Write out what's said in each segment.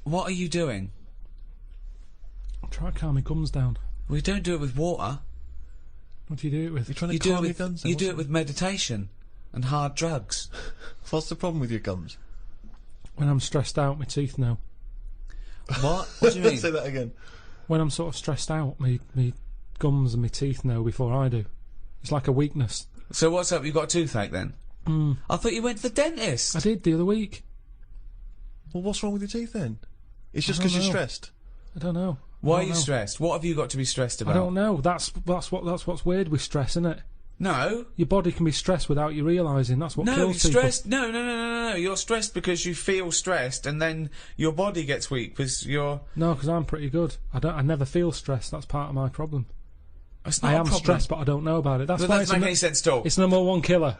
What are you doing? I'm trying to calm my gums down. We don't do it with water. What do you do it with? You're trying to calm your gums down. You do it with meditation and hard drugs. What's the problem with your gums? When I'm stressed out, my teeth know. What? What do you mean? Say that again. When I'm sort of stressed out, me gums and my teeth know before I do. It's like a weakness. So what's up? You got a toothache then? I thought you went to the dentist. I did the other week. Well, what's wrong with your teeth then? It's just because you're stressed. I don't know. Why are you stressed? What have you got to be stressed about? I don't know. That's what's weird with stress, isn't it? No. Your body can be stressed without you realising. That's what No, kills you're people. stressed. No. You're stressed because you feel stressed, and then your body gets weak because you're. No, because I'm pretty good. I never feel stressed. That's part of my problem. It's not I a am problem. stressed, but I don't know about it. That's But why that doesn't make any sense at all. It's number one killer.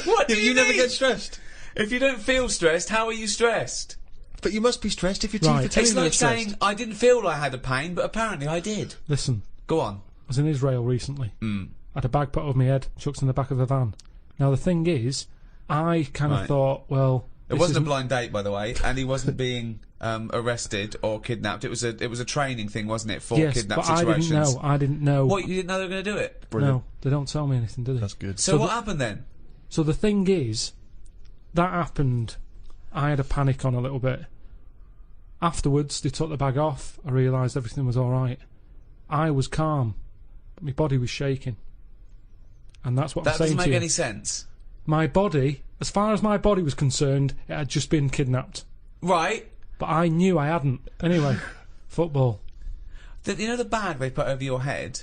What do you never mean? get stressed. If you don't feel stressed, how are you stressed? But you must be stressed if your teeth Right. are telling It's you you're like stressed. saying I didn't feel I had a pain, but apparently I did. Listen, Go on. I was in Israel recently. I had a bag put over my head, chucked in the back of a van. Now the thing is, I kind of Right. thought, well, It wasn't a blind date, by the way, and he wasn't being arrested or kidnapped. It was a training thing, wasn't it, for yes, kidnap but situations? I didn't know. What, you didn't know they were going to do it? Brilliant. No, they don't tell me anything, do they? That's good. So what happened then? So the thing is, that happened. I had a panic on a little bit. Afterwards, they took the bag off. I realised everything was all right. I was calm, but my body was shaking. And that's what That I'm saying doesn't to make you. any sense. My body, as far as my body was concerned, it had just been kidnapped. Right. But I knew I hadn't. Anyway, football. You know the bag they put over your head?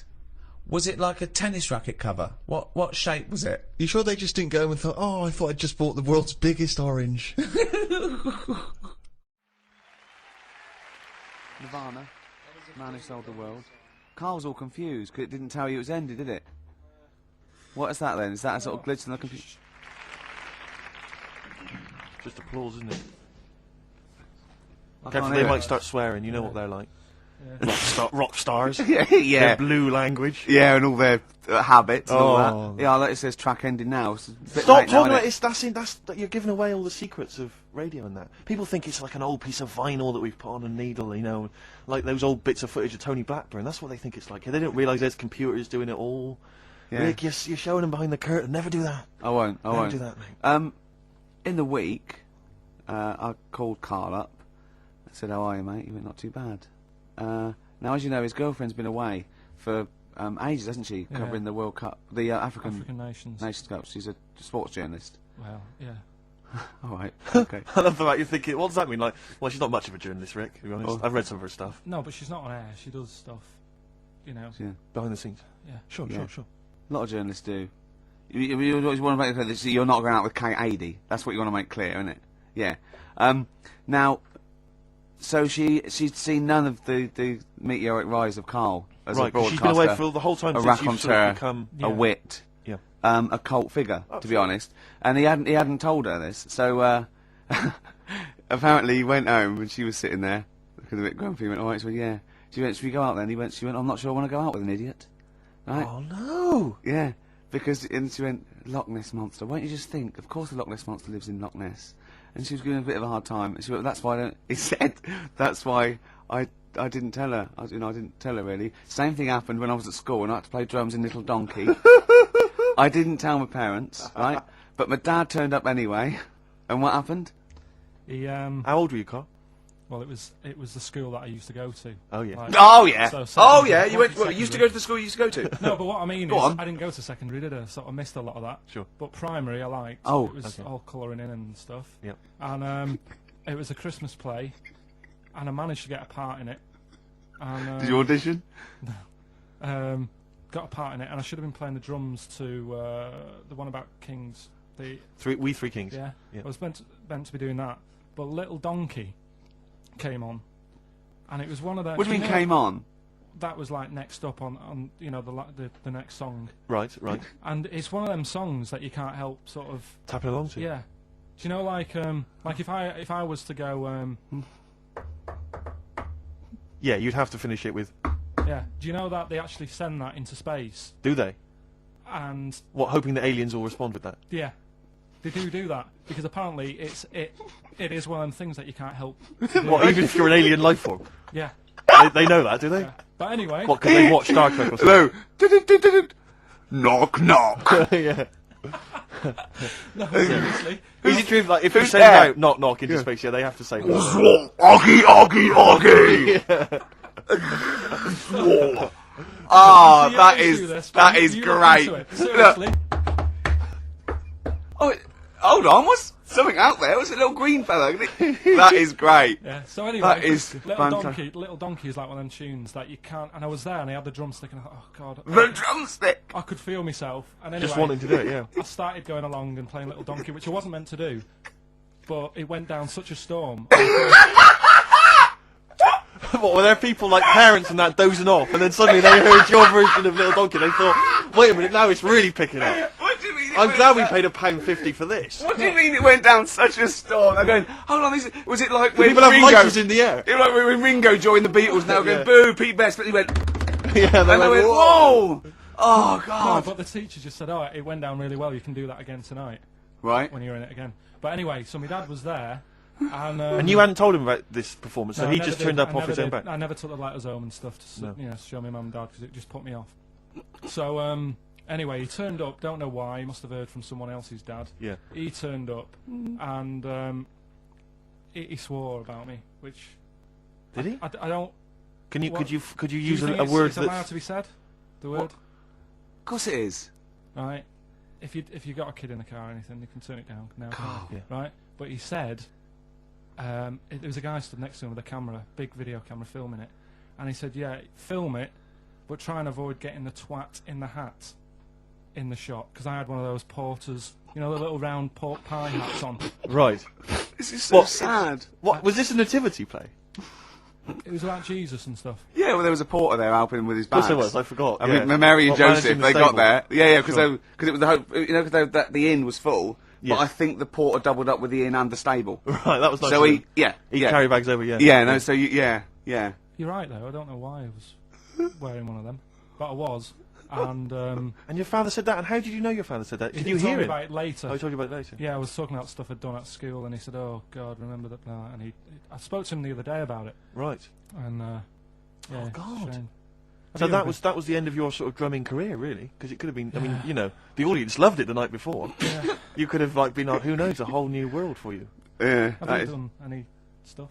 Was it like a tennis racket cover? What shape was it? You sure they just didn't go home and thought, oh, I thought I'd just bought the world's biggest orange? Nirvana, Man Who Sold the World. Carl's all confused because it didn't tell you it was ended, did it? What is that then? Is that a sort of glitch in the computer? Just applause, isn't it? I Careful, can't they hear might it. start swearing. You know what they're like. Yeah. Rock stars. Yeah, Their blue language. yeah, and all their habits and all Oh. that. Yeah, like it says track ending now. It's a bit Stop late now, talking innit? about it. That's you're giving away all the secrets of radio and that. People think it's like an old piece of vinyl that we've put on a needle, you know, like those old bits of footage of Tony Blackburn. That's what they think it's like. They don't realise there's computers doing it all. Yeah. Rick, you're showing them behind the curtain. Never do that. I won't. Never do that, mate. In the week, I called Karl up. I said, "How are you, mate?" He went, "Not too bad." Now, as you know, his girlfriend's been away for ages, hasn't she? Yeah. Covering the World Cup, the African nations. Cup. She's a sports journalist. Well, yeah. All right. Okay. I love the fact you're thinking, what does that mean? Like, well, she's not much of a journalist, Rick, to be honest. Oh. I've read some of her stuff. No, but she's not on air. She does stuff, you know. Yeah. Behind the scenes. Yeah. Sure, Yeah. sure. A lot of journalists do. You always want to make clear that you're not going out with Kate Adie. That's what you want to make clear, isn't it? Yeah. Now, so she'd seen none of the meteoric rise of Karl as a Right, 'cause broadcaster. she's been away for the whole time a since you've sort raconteur, of become... Yeah. a wit, Yeah. a cult figure, to be honest. And he hadn't told her this. So apparently he went home and she was sitting there, looking a bit grumpy. He went, "All right," she went, "Yeah." She went, "Should we go out then?" She went, "I'm not sure I want to go out with an idiot." Right? Oh, no! Yeah, because and she went, "Loch Ness monster. Won't you just think? Of course, the Loch Ness monster lives in Loch Ness." And she was giving a bit of a hard time. And she went, "That's why I don't." He said, "That's why I didn't tell her. I didn't tell her really." Same thing happened when I was at school and I had to play drums in Little Donkey. I didn't tell my parents, right? But my dad turned up anyway. And what happened? He How old were you, Carl? well, it was the school that I used to go to. Oh, yeah. Like, Oh yeah. So Oh secondary- yeah. You went. Well, secondary. you used to go to the school you used to go to. No, but what I mean Go is, on. I didn't go to secondary, did I? So I missed a lot of that. Sure. But primary, I liked. Oh, it was okay. all colouring in and stuff. Yep. And it was a Christmas play, and I managed to get a part in it. And Did you audition? got a part in it, and I should have been playing the drums to the one about Kings. We Three Kings. Yeah. Yeah. I was meant to be doing that, but Little Donkey came on, and it was one of the. What do you mean came on? That was like next up on the next song, Right. and it's one of them songs that you can't help sort of. Tapping along to. Yeah. Do you know like if I was to go Yeah, you'd have to finish it with... yeah. Do you know that they actually send that into space? Do they? And What, hoping that aliens will respond with that? yeah. They do that because apparently it is one of them things that you can't help. What, even if you're an alien life form? Yeah. They know that, do they? Yeah. But anyway. What, because they watch Star Trek or something? Hello. Knock, knock. Yeah. No, seriously. Is it true, like, if you who's send there? out knock knock into space, yeah, they have to say that. Oggy, oggy, oggy. Oh, that is You great. look into it. Seriously. Oh, hold on, what's something out there? What's a little green fella? That is great. Yeah. So anyway, That is Little Donkey is like one of them tunes that you can't. And I was there, and I had the drumstick, and I thought, oh god, The drumstick. I could feel myself. And anyway, Just wanting to do it, yeah. I started going along and playing Little Donkey, which I wasn't meant to do, but it went down such a storm. What, were there people like parents and that dozing off, and then suddenly they heard your version of Little Donkey, and they thought, wait a minute, now it's really picking up. What do you mean? I'm glad we paid £1.50 for this. What do you mean it went down such a storm? I'm going, hold on, was it like when People have Ringo... lighters in the air. It was like when Ringo joined the Beatles now going, Yeah. boo, Pete Best, but he went, Yeah, and they went, whoa! Oh, No, God. but the teacher just said, oh, it went down really well, you can do that again tonight, Right. when you're in it again. But anyway, so my dad was there, and... And you hadn't told him about this performance, so no, I he never just did. turned up I off never his own did. back. I never took the letters home and stuff to No. show my mum and dad, because it just put me off. So, anyway, he turned up, don't know why, he must have heard from someone else's dad. Yeah. He turned up, and he swore about me, which... Did he? I don't... Can you What? could you Do use think a word it's allowed that's to be said? The word? Of course it is. Right. If you got a kid in the car or anything, you can turn it down now. Oh. Yeah. Right. But he said, there was a guy stood next to him with a camera, big video camera, filming it, and he said, "Yeah, film it, but try and avoid getting the twat in the hat in the shot, because I had one of those porters, you know, the little round pork pie hats on. right. This is so What? sad. What was this a nativity play? It was about Jesus and stuff. Yeah, well, there was a porter there helping him with his Of bags. course there was. I forgot. I yeah. mean, Mary and What, Joseph, managing the they got stable? there. Yeah, because Sure. it was the hope, you know, because the inn was full. Yeah. But I think the porter doubled up with the inn and the stable. Right, that was nice. So of he, him. yeah, He yeah, carry bags over. Yeah. yeah, no, so yeah. You're right though. I don't know why I was wearing one of them, but I was. And And your father said that. And how did you know your father said that? Did he you told hear me it? about it later. Oh, he told you about it later. Yeah, I was talking about stuff I'd done at school, and he said, "Oh God, remember that?" And I spoke to him the other day about it, Right. and yeah, God. shame. So Have you that was the end of your sort of drumming career, really, because it could have been. I mean, you know, the audience loved it the night before. Yeah. You could have like been like, who knows, a whole new world for you. Yeah. Have that you is- done any stuff?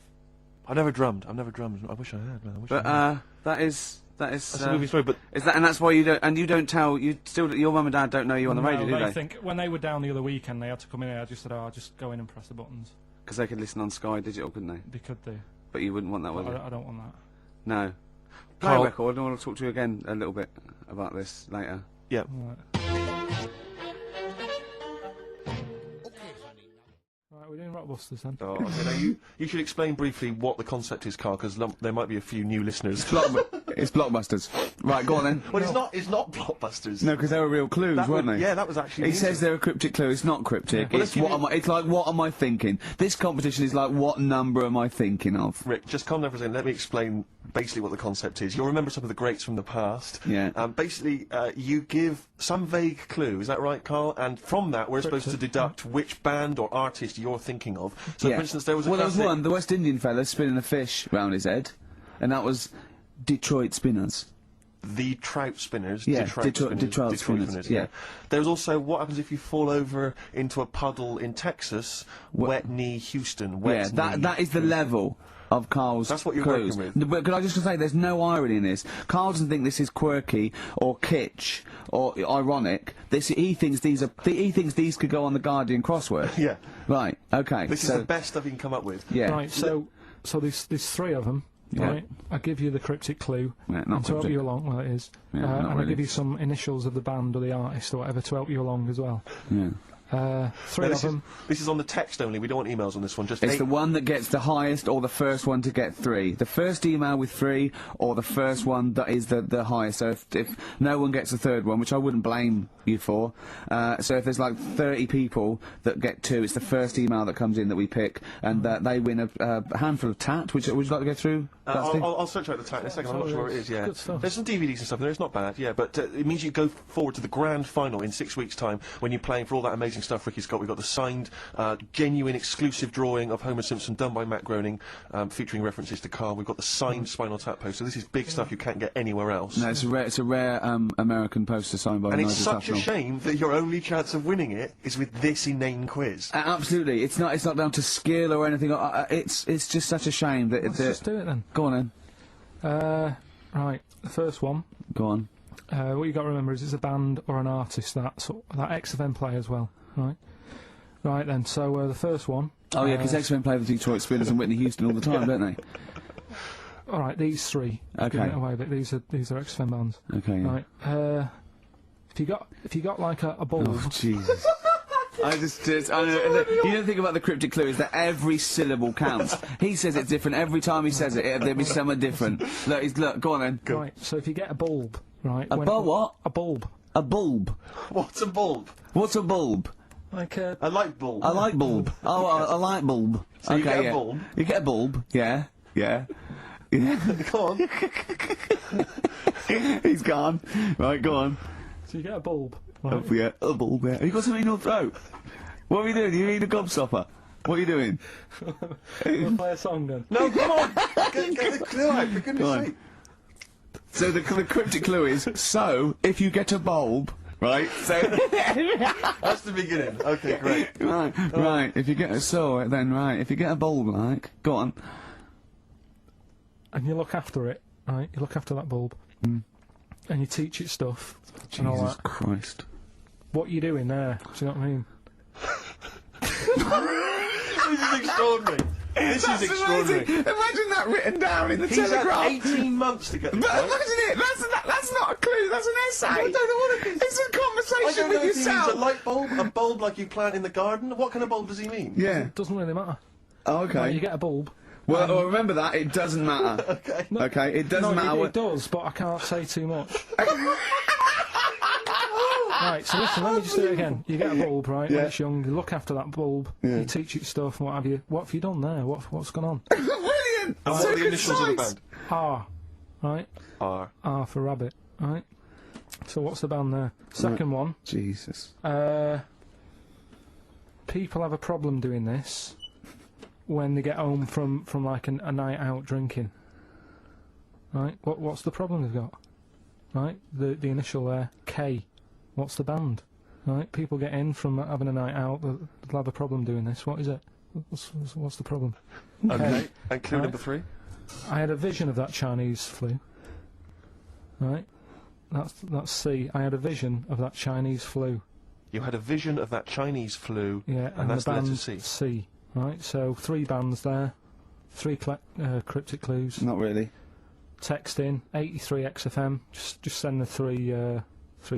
I've never drummed. I wish I had, man. I wish I But had. that is That's a movie story, but is that, and that's why you don't, and you don't tell, you still, your mum and dad don't know you on the radio, No, do they they? think when they were down the other weekend, they had to come in here. I just said, "Oh, I'll just go in and press the buttons." Because they could listen on Sky Digital, couldn't they? They could do. But you wouldn't want that, would But you? I don't want that. No. Play Carl- a record. I want to talk to you again a little bit about this later. yeah. Right, we're doing Rockbusters then. Oh, okay, now you should explain briefly what the concept is, Carl, because there might be a few new listeners. It's Blockbusters. Right, go on then. Well, it's not Blockbusters. No, because they were real clues, That weren't would- they? Yeah, that was actually. It the says they're a cryptic clue. It's not cryptic. Well, It's let's give what am I? It's like what am I thinking? This competition is like what number am I thinking of? Rick, just calm down for a second. Let me explain basically what the concept is. You'll remember some of the greats from the past. Yeah. Basically, you give some vague clue. Is that right, Carl? And from that, we're supposed to deduct which band or artist you're thinking of. So, Yeah. for instance, there was a Well, there was classic- one, the West Indian fella spinning a fish round his head, and that was Detroit Spinners. The Trout Spinners. Yeah, Detroit Detroit Spinners, yeah. There's also what happens if you fall over into a puddle in Texas. Wet knee Houston. Wet Yeah, knee. that is the level of Carl's That's what you're clues. working with. But could I just say, there's no irony in this. Carl doesn't think this is quirky or kitsch or ironic. He thinks these could go on the Guardian crossword. Yeah. Right. Okay. This so, is the best stuff you can come up with. Yeah. Right, so there's three of them. Yeah. Right, I give you the cryptic clue Yeah, not and to help cryptic. you along. Well, it is, Yeah, not and I really. give you some initials of the band or the artist or whatever to help you along as well. Yeah. Three Now, of them. this is on the text only. We don't want emails on this one. Just It's eight- the one that gets the highest or the first one to get 3. The first email with 3 or the first one that is the highest. So if no one gets the third one, which I wouldn't blame you for, so if there's like 30 people that get 2, it's the first email that comes in that we pick, and they win a handful of tat, which would you like to go through? that, Steve? I'll search out the tag in a second. I'm not sure where it is. Yeah, Good stuff. there's some DVDs and stuff in there. It's not bad. Yeah, but it means you go forward to the grand final in 6 weeks' time when you're playing for all that amazing amazing stuff, Ricky Scott. We've got the signed, genuine, exclusive drawing of Homer Simpson done by Matt Groening, featuring references to Karl. We've got the signed Spinal Tap poster. This is big stuff you can't get anywhere else. No, it's a rare American poster signed by And it's Nigel such a Tufnell. shame that your only chance of winning it is with this inane quiz. Absolutely, it's not down to skill or anything. It's just such a shame that. Let's just do it then. Go on then. Right, the first one. Go on. What you got to remember is it's a band or an artist that XFM play as well, right? Right then, so the first one. Oh yeah, because X-Men play with Detroit Spinners and Whitney Houston all the time, don't they? All right, these three. Okay. Giving it away, but these are XFM bands. Okay. Yeah. Right. If you got like a bulb. Oh Jesus. I know, you don't think about the cryptic clue is that every syllable counts. He says it's different every time he says it. There'll be something different. Look, go on then. Go. Right. So if you get a bulb, right? A bulb? What? A bulb. A bulb. What's a bulb? What's a bulb? Like a. A light bulb. A light bulb. Oh, a light bulb. So you get a bulb? You get a bulb. Yeah. Yeah. Yeah. Go on. He's gone. Right, go on. So you get a bulb. Right. Oh, yeah, a bulb. Yeah. Have you got something in your throat? What are you doing? You eating a gobstopper? What are you doing? We'll play a song then. No, come on! Get the clue out, for goodness sake. So the cryptic clue is, so, if you get a bulb, right, so... That's the beginning. Okay, great. Right, if you get if you get a bulb, like, go on. And you look after it, right? You look after that bulb. And you teach it stuff. And all Jesus that. Christ. What you doing there? Do you know what I mean? This is extraordinary. This is extraordinary. Amazing. Imagine that written down in the He's Telegraph. had 18 months to get the But clue. imagine it. That's not a clue. That's an essay. I don't know what it is. It's a I conversation don't know with if he means yourself. a light bulb, a bulb like you plant in the garden. What kind of bulb does he mean? Yeah. It doesn't really matter. Oh, okay. Right, you get a bulb. Well, remember that. It doesn't matter. Okay. Okay. It doesn't matter. It does, but I can't say too much. Right, so listen, let me just do it again. You get a bulb, right, when it's young, you look after that bulb, you teach it stuff and what have you. What have you done there? What's gone on? Brilliant. And what are the initials of the band? R, right? R. R for rabbit, right? So what's the band there? Second one, Jesus. people have a problem doing this when they get home from like a night out drinking. Right? What's the problem they've got? Right? The initial there, K. What's the band? Right? People get in from having a night out, they'll have a problem doing this. What is it? What's the problem? Okay. And clue number 3? I had a vision of that Chinese flu. Right? That's C. I had a vision of that Chinese flu. You had a vision of that Chinese flu, Yeah, and that's the the band letter C. C. Right? So 3 bands there. 3 cryptic clues. Not really. Text in 83 XFM. Just send the 3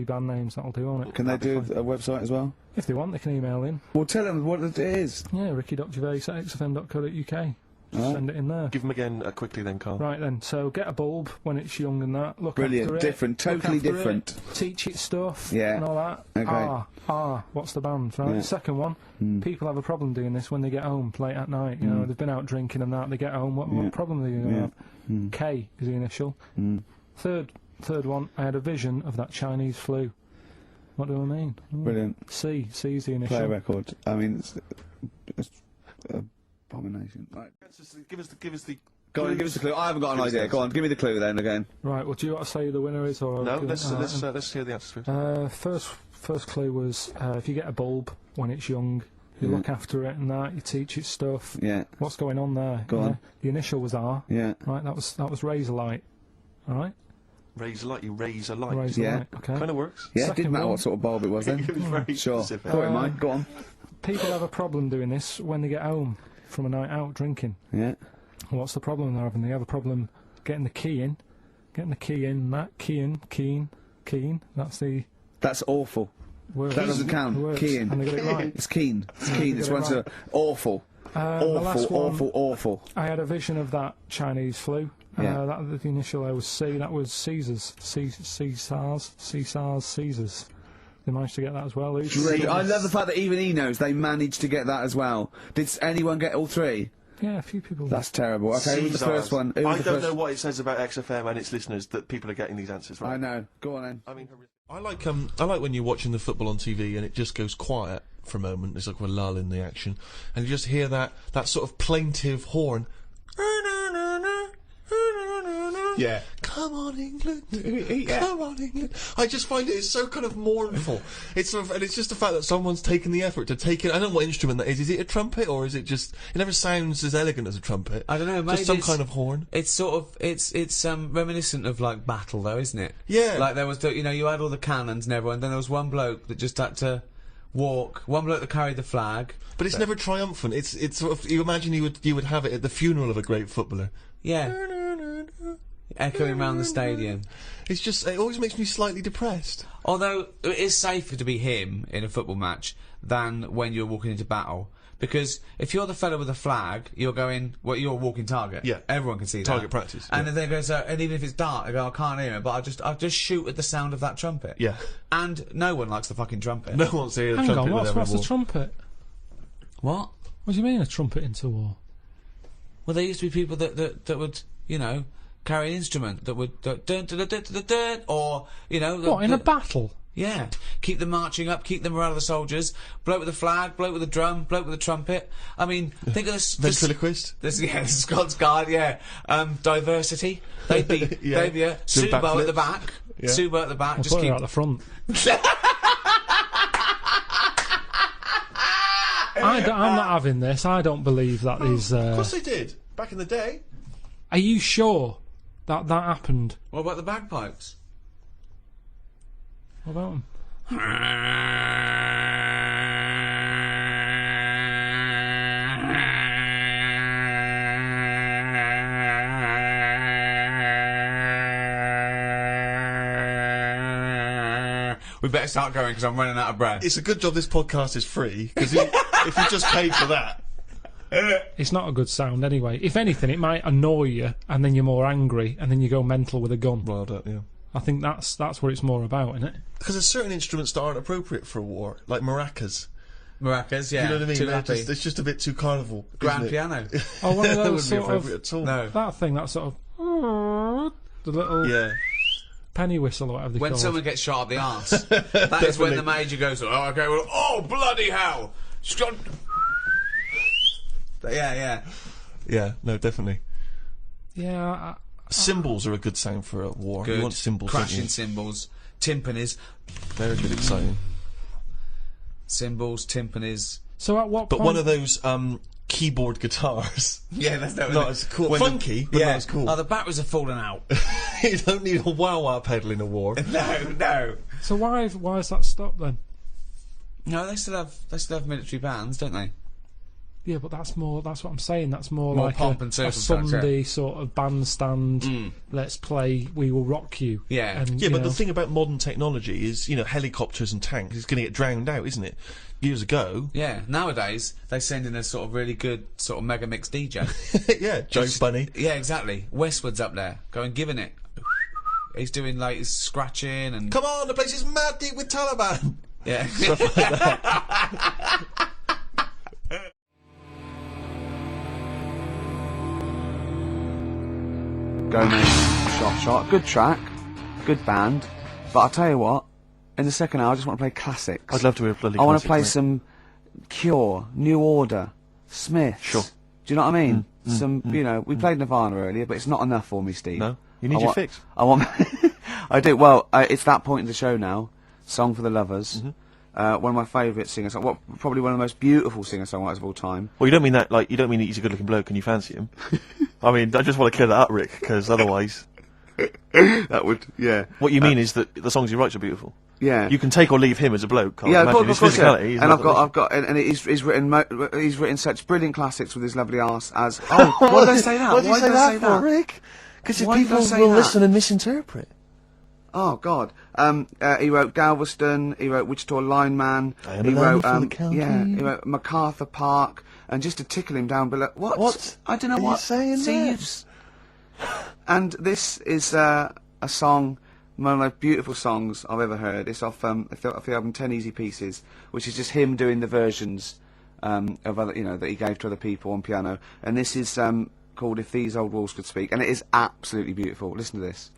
band names. That'll do on it. Can they do a website as well? If they want, they can email in. Well, tell them what it is. Yeah, ricky.gervais@xfm.co.uk. Just send it in there. Give them again quickly then, Karl. Right then, so get a bulb when it's young and that. Look Brilliant, after it. different, look totally after different. It, teach it stuff Yeah. and all that. Okay. R, what's the band, right? Yeah. Second one, people have a problem doing this when they get home late at night. You know, they've been out drinking and that. They get home. What problem are they going to have? K is the initial. Third one, I had a vision of that Chinese flu. What do I mean? Brilliant. C is the initial. Play a record. I mean, it's abomination. Right. Give us the. Go on, give us the clue. I haven't got an idea. Go on, give me the clue then again. Right. Well, do you want to say who the winner is, or No, do- let's alright, hear the answers first. First clue was if you get a bulb when it's young, you look after it and that, you teach it stuff. Yeah. What's going on there? Go on. The initial was R. Yeah. Right. That was razor light. All right. Raise a light. You raise a light. Razor Yeah. light. Okay. Kind of works. Yeah, it Second didn't matter one. what sort of bulb it was then. It was very Sure. specific. Go on, Mike. Go on. People have a problem doing this when they get home from a night out drinking. Yeah. What's the problem they're having? They have a problem getting the key in. That keen. That's the That's awful. word. That doesn't count. The words. Keen. And they got it right. It's keen. It's keen. It's Get it one right. awful. The last one, Awful. I had a vision of that Chinese flu. Yeah. The initial there was C. That was Caesars. Caesars. They managed to get that as well. Great. I love the fact that even he knows they managed to get that as well. Did anyone get all 3? Yeah, a few people. That's terrible. Okay, who was the Caesars. first one? Who was I the don't first? know what it says about XFM and its listeners that people are getting these answers right. I know. Go on then. I mean, I like when you're watching the football on TV and it just goes quiet, for a moment. There's like a lull in the action, and you just hear that sort of plaintive horn. Yeah. Come on, England. Come on, England. I just find it's so kind of mournful. It's sort of, and it's just the fact that someone's taken the effort to take it. I don't know what instrument that is. Is it a trumpet, or is it just? It never sounds as elegant as a trumpet. I don't know. Maybe Just some it's- kind of horn. It's sort of it's reminiscent of like battle though, isn't it? Yeah. Like there was you had all the cannons and everyone. Then there was one bloke that just had to walk. One bloke that carried the flag. But it's never triumphant. It's sort of, you imagine you would have it at the funeral of a great footballer. Yeah. Echoing around the stadium. It's just, it always makes me slightly depressed. Although it is safer to be him in a football match than when you're walking into battle. Because if you're the fellow with the flag, you're going, well, you're a walking target. Yeah. Everyone can see that. Target practice, And yeah. then they go, and even if it's dark, they go, I can't hear it, but I'll just shoot at the sound of that trumpet. Yeah. And no one likes the fucking trumpet. No one wants to hear the Hang trumpet on, with what's every the trumpet? What? What do you mean a trumpet into war? Well, there used to be people that would, carry an instrument that would dun, dun, dun, dun, dun, dun, dun, or What, in a battle? Yeah, keep them marching up, keep the morale of the soldiers. Bloke with the flag, bloke with the drum, bloke with the trumpet. I mean, think of this. Ventriloquist? The Scots Guard, yeah. Diversity. They'd be, Yeah. they'd be Doing Subo at the backflips. back. Yeah. Subo at the back. I'll Just put keep. her at the front. I'm not having this. I don't believe that is. Of course they did. Back in the day. Are you sure that happened? What about the bagpipes? What about them? We better start going because I'm running out of breath. It's a good job this podcast is free, because if you just paid for that. It's not a good sound anyway. If anything, it might annoy you, and then you're more angry, and then you go mental with a gun. Well done, yeah. I think that's what it's more about, isn't it? Because there's certain instruments that aren't appropriate for a war, like maracas. Maracas, yeah. You know what I mean? Too They're happy. It's just a bit too carnival. Grand isn't it? piano. Oh, one of That those wouldn't be sort of appropriate at all. No. that thing, that sort of the little Yeah. penny whistle or whatever they When call someone it. gets shot up the arse, that is when the major goes, oh, okay, well, oh, bloody hell! Scott. Yeah. Yeah, no, definitely. Yeah, Cymbals are a good sound for a war. Good. You want cymbals, don't Crashing you? cymbals, timpanis, Very good, exciting. cymbals, timpanis. so at what But point? one of those keyboard guitars. Yeah, that's not Not as cool. Funky, but not as cool. Oh, the batteries are falling out. You don't need a wah-wah pedal in a war. No. So why has that stopped then? No, they still have military bands, don't they? Yeah, but that's more. That's what I'm saying. That's more More like pomp a and circumstance, Sunday sort of bandstand. Let's play. We will rock you. Yeah. And, Yeah, you but know, the thing about modern technology is, helicopters and tanks is going to get drowned out, isn't it? Years ago. Yeah. Nowadays, they send in a sort of really good sort of mega mix DJ. Yeah, Joe Bunny. Yeah, exactly. Westwood's up there, going giving it. He's doing like he's scratching and Come on, the place is mad deep with Taliban. yeah. Gomez, shot. Good track, good band. But I'll tell you what, in the second hour I just want to play classics. I'd love to hear a bloody I want to classic, play mate. some Cure, New Order, Smiths. Sure. Do you know what I mean? We played Nirvana earlier, but it's not enough for me, Steve. No? You need I your want- fix. I want. I do. Well, it's that point in the show now. Song for the Lovers. One of my favourite singers. Probably one of the most beautiful singer-songwriters of all time. Well, you don't mean that, you don't mean that he's a good-looking bloke and you fancy him. I mean, I just want to clear that up, Rick, because otherwise... That would, yeah. What you mean is that the songs he writes are beautiful. Yeah. You can take or leave him as a bloke, can't Yeah, you? of Imagine course, his yeah. physicality. And I've got, and he's written such brilliant classics with his lovely arse as. Oh, why did I say that? Why did you say did I that for, Rick? Because Why did I people say will that? listen and misinterpret. Oh God. He wrote Galveston. He wrote Wichita Lineman. I am He a man wrote, from the county. yeah. He wrote MacArthur Park. And just to tickle him down below. What? I don't know are you what. saying See, there? and this is a song. One of the most beautiful songs I've ever heard. It's off the album 10 Easy Pieces, which is just him doing the versions of other, that he gave to other people on piano. And this is called If These Old Walls Could Speak, and it is absolutely beautiful. Listen to this.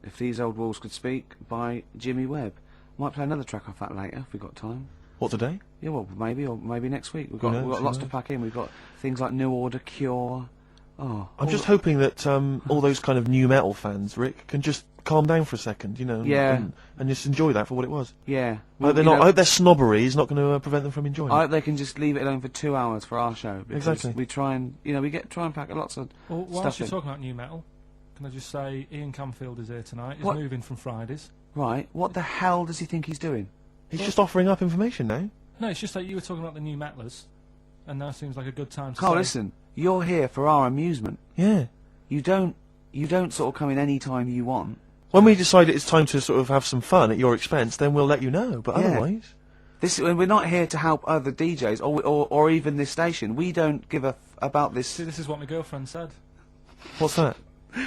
If These Old Walls Could Speak by Jimmy Webb. Might play another track off that later if we've got time. What, today? Yeah, well, maybe, or maybe next week. We've Who got knows, lots who to pack in. We've got things like New Order, Cure. Oh, I'm just hoping that all those kind of new metal fans, Rick, can just calm down for a second, you know, Yeah. and just enjoy that for what it was. yeah. I hope, I hope their snobbery is not going to prevent them from enjoying I it. hope they can just leave it alone for 2 hours for our show. Because Exactly. we try and, try and pack lots of Well, whilst stuff you're in. talking about new metal, can I just say Ian Camfield is here tonight. He's What? moving from Fridays. Right, what the hell does he think he's doing? He's just offering up information now. No, it's just that you were talking about the new metalers, and now seems like a good time to Carl, say. listen, you're here for our amusement. Yeah. You don't sort of come in any time you want. When we decide it's time to sort of have some fun at your expense, then we'll let you know. But Yeah. otherwise, We're not here to help other DJs or even this station. We don't give a about this. See, this is what my girlfriend said. what's that?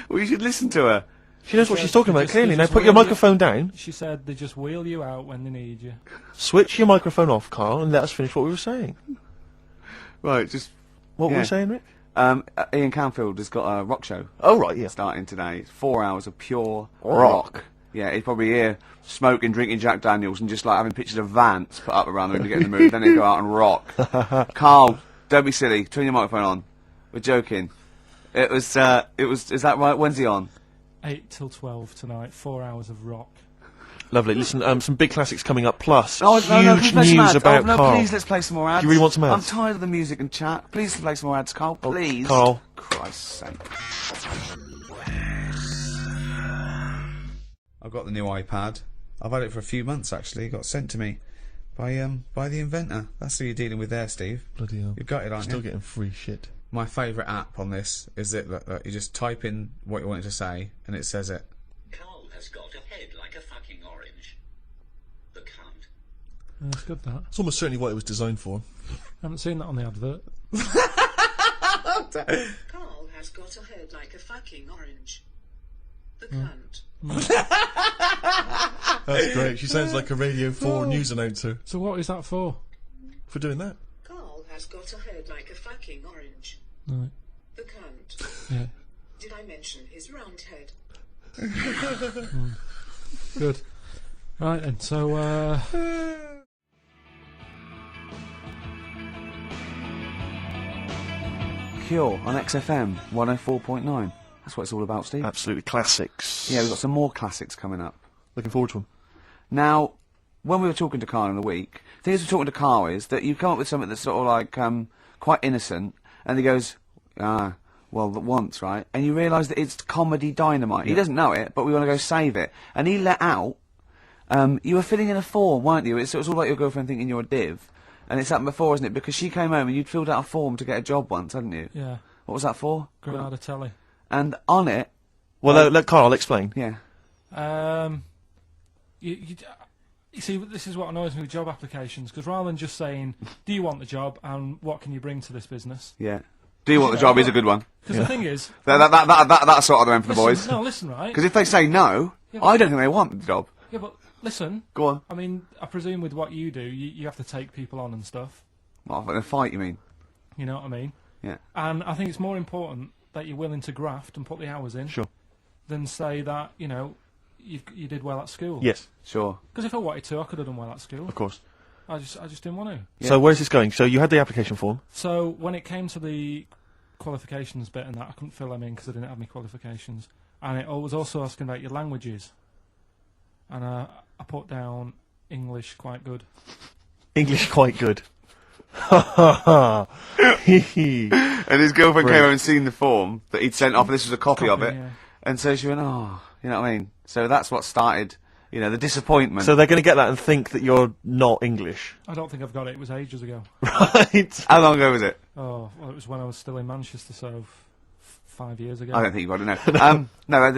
Well, you should listen to her. She knows what Yeah, she's talking they about just- clearly. they Now just put your wheel you- microphone down, She said they just wheel you out when they need you. switch your microphone off, Carl, and let us finish what we were saying. Right, just What were Yeah. we saying, Rick? Ian Camfield has got a rock show Oh, right, yeah. starting today. It's 4 hours of pure Rock. Yeah, he's probably here smoking, drinking Jack Daniels, and just like having pictures of Vance put up around the room to get in the mood. Then he'd go out and rock. Carl, don't be silly. Turn your microphone on. We're joking. It was. Is that right? When's he on? 8 till 12 tonight, 4 hours of rock. Lovely. Listen, some big classics coming up, plus No, huge please play some news ads. about no, Carl. please, let's play some more ads. You really want some ads? I'm tired of the music and chat. Please play some more ads, Carl. Please. Carl. Christ's sake. I've got the new iPad. I've had it for a few months actually. It got sent to me by the inventor. That's who you're dealing with there, Steve. Bloody hell. You've got it, aren't Still you? getting free shit. My favourite app on this is that you just type in what you want it to say and it says it. Carl has got a head like a fucking orange. The cunt. That's good, that. It's almost certainly what it was designed for. I haven't seen that on the advert. Carl has got a head like a fucking orange. The cunt. That's great. She sounds like a Radio 4 news announcer So what is that for? for doing that. Carl has got a head like a fucking orange. Right. The cunt. Yeah. Did I mention his round head? Good. Right then, so Cure on XFM 104.9. That's what it's all about, Steve. Absolutely classics. Yeah, we've got some more classics coming up. Looking forward to them. Now, when we were talking to Carl in the week, the thing is we're talking to Carl is that you come up with something that's sort of like quite innocent, and he goes, well, once, right? And you realise that it's comedy dynamite. He doesn't know it, but we want to go save it. And he let out, you were filling in a form, weren't you? It was all like your girlfriend thinking you're a div. And it's happened before, isn't it? Because she came home and you'd filled out a form to get a job once, hadn't you? yeah, What was that for? Granada Telly. And on it, Well, let Carl explain. yeah. You see, this is what annoys me with job applications, because rather than just saying, do you want the job and what can you bring to this business? Yeah. Do you want the job is a good one. Because the thing is... That's sort of the one for the listen, boys. No, listen, right? Because if they say no, Yeah, but- I don't think they want the job. Yeah, but listen, Go on. I mean, I presume with what you do, you have to take people on and stuff. What, in a fight, you mean? You know what I mean? Yeah. And I think it's more important that you're willing to graft and put the hours in Sure. than say that, you you did well at school. Yes, Sure. Because if I wanted to, I could have done well at school. of course. I just didn't want to. Yeah. So where's this going? So you had the application form. So when it came to the qualifications bit and that, I couldn't fill them in because I didn't have any qualifications. And it was also asking about your languages. And I put down English quite good. English quite good. Ha ha ha. Hee hee. And his girlfriend came home and seen the form that he'd sent off, and this was a copy of it. Yeah. And so she went, oh, you know what I mean? So that's what started, the disappointment. So they're going to get that and think that you're not English. I don't think I've got it. It was ages ago. Right. How long ago was it? Oh, well, it was when I was still in Manchester, so 5 years ago. I don't think you've got it, no. No, I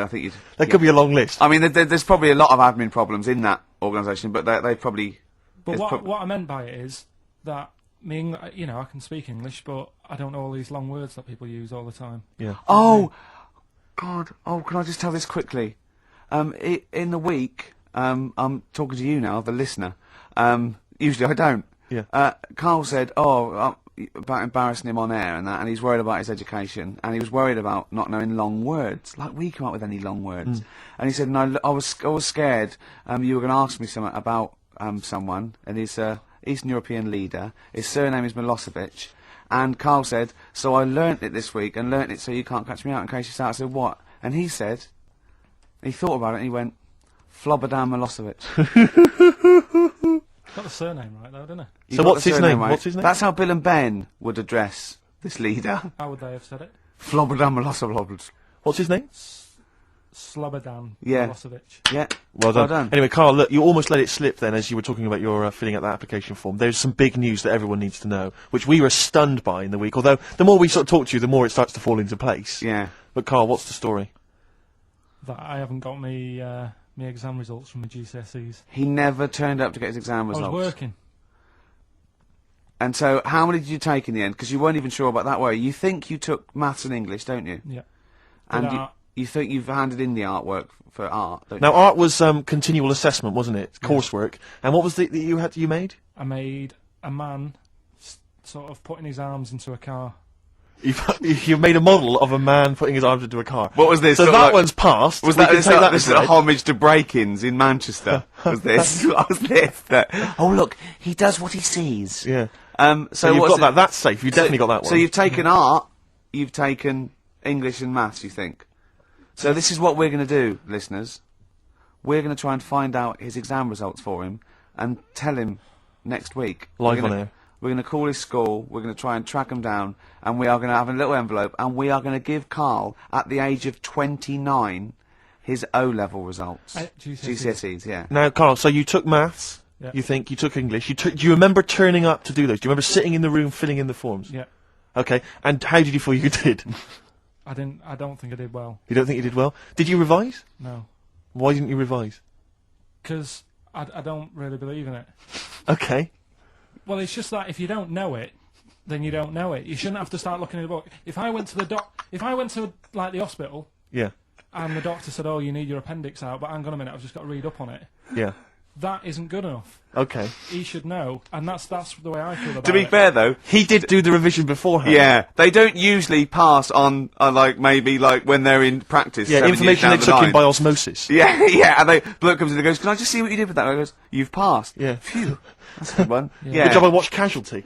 think you'd... That could be a long list. I mean, there's probably a lot of admin problems in that organisation, but they probably... But it's what I meant by it is that I can speak English, but I don't know all these long words that people use all the time. Yeah. Oh, God. Oh, can I just tell this quickly? In the week, I'm talking to you now, the listener. Usually I don't. Yeah. Carl said, about embarrassing him on air and that, and he's worried about his education, and he was worried about not knowing long words. Like, we come up with any long words. And he said, and I was scared you were going to ask me something about someone, and he's Eastern European leader. His surname is Milosevic. And Karl said, so I learnt it this week, and learnt it so you can't catch me out in case you start. I said, what? And he said, he thought about it, and he went, Flobodan Milosevic. Got the surname right though, didn't he? So what's his name? Right? What's his name? That's how Bill and Ben would address this leader. How would they have said it? Flobodan Milosevic. What's his name? Slobodan Yeah. Milosevic. Yeah. Well done. Anyway, Karl, look, you almost let it slip then as you were talking about your filling out that application form. There's some big news that everyone needs to know, which we were stunned by in the week, although the more we sort of talk to you, the more it starts to fall into place. Yeah. But Karl, what's the story? That I haven't got me exam results from my GCSEs. He never turned up to get his exam I results. was working. And so, how many did you take in the end? Because you weren't even sure about that, were you? You think you took maths and English, don't you? Yeah. And Did art. you think you've handed in the artwork for art, don't Now, art was continual assessment, wasn't it? Coursework. And what was the that you made? I made a man sort of putting his arms into a car. You made a model of a man putting his arms into a car. What was this? So Sort of that like- one's passed. Was We that can this, take that this as is a read. homage to break-ins in Manchester? Was this? What was this? Oh look, he does what he sees. Yeah. So So you've what's got it- that. That's safe. You've definitely got that one. So you've taken art, you've taken English and maths, you think? So this is what we're going to do, listeners. We're going to try and find out his exam results for him and tell him next week. Live We're on gonna- air. We're going to call his school, we're going to try and track him down, and we are going to have a little envelope, and we are going to give Karl, at the age of 29, his O-level results. GCSEs, yeah. Now, Karl, so you took maths. Yeah. You think you took English. Do you remember turning up to do those? Do you remember sitting in the room filling in the forms? Yeah. Okay. And how did you feel you did? I don't think I did well. You don't think you did well? Did you revise? No. Why didn't you revise? Because I don't really believe in it. Okay. Well, it's just that if you don't know it, then you don't know it. You shouldn't have to start looking at the book. If I went to like the hospital Yeah. and the doctor said, "Oh, you need your appendix out," but hang on a minute, I've just got to read up on it. Yeah. That isn't good enough. Okay. He should know, and that's the way I feel about To be it. fair, though, He did do the revision beforehand. yeah, they don't usually pass on, like, maybe, like, when they're in practice. Yeah, 7 years information down they the took in line. by osmosis. Yeah, yeah, and bloke comes in and goes, "Can I just see what you did with that?" And I goes, "You've passed." Yeah. Phew, that's a good one. Yeah. Good job I watched Casualty.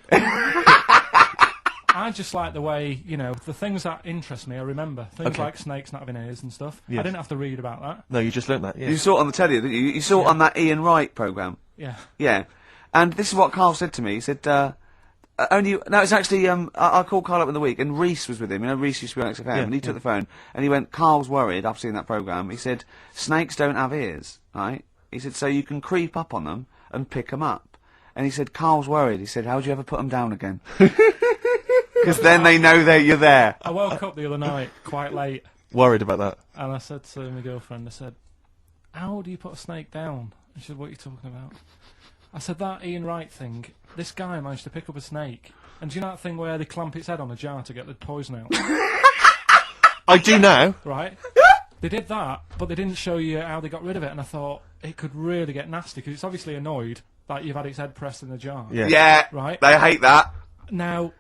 I just like the way, the things that interest me, I remember. Things Okay. like snakes not having ears and stuff. Yes. I didn't have to read about that. No, you just learnt that, yeah. You saw it on the telly, didn't you? You saw it on that Ian Wright programme. Yeah. Yeah. And this is what Karl said to me. He said, it's actually, I called Karl up in the week, and Reese was with him. You know, Reese used to be on XFM, Yeah, and he took the phone, and he went, "Karl's worried, I've seen that programme." He said, "Snakes don't have ears, right?" He said, "So you can creep up on them and pick them up." And he said, "Karl's worried." He said, "How do you ever put them down again?" Because then they know that you're there. I woke up the other night quite late, Worried about that. and I said to my girlfriend, I said, "How do you put a snake down?" And she said, "What are you talking about?" I said, "That Ian Wright thing, this guy managed to pick up a snake. And do you know that thing where they clamp its head on a jar to get the poison out?" I do now. Right? They did that, but they didn't show you how they got rid of it, and I thought it could really get nasty, because it's obviously annoyed that you've had its head pressed in the jar. Yeah. Yeah. Right. They hate that. Now,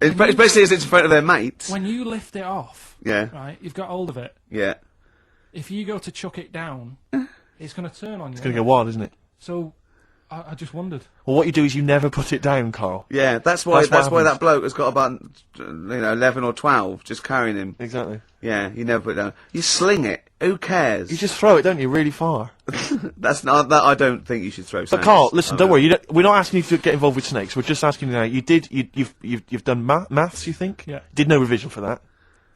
Especially as it's in front of their mates. when you lift it off, Yeah. right, you've got hold of it. Yeah. If you go to chuck it down, it's going to turn on you. It's going to go wild, isn't it? So, I just wondered. Well, what you do is you never put it down, Karl. Yeah, that's why That's what happens. that bloke has got about 11 or 12 just carrying him. Exactly. Yeah, you never put it down. You sling it. Who cares? You just throw it, don't you, really far. That's not that. I don't think you should throw. But snakes. Karl, listen, don't worry. We're not asking you to get involved with snakes. We're just asking you now. You've done maths, you think? Yeah. Did no revision for that.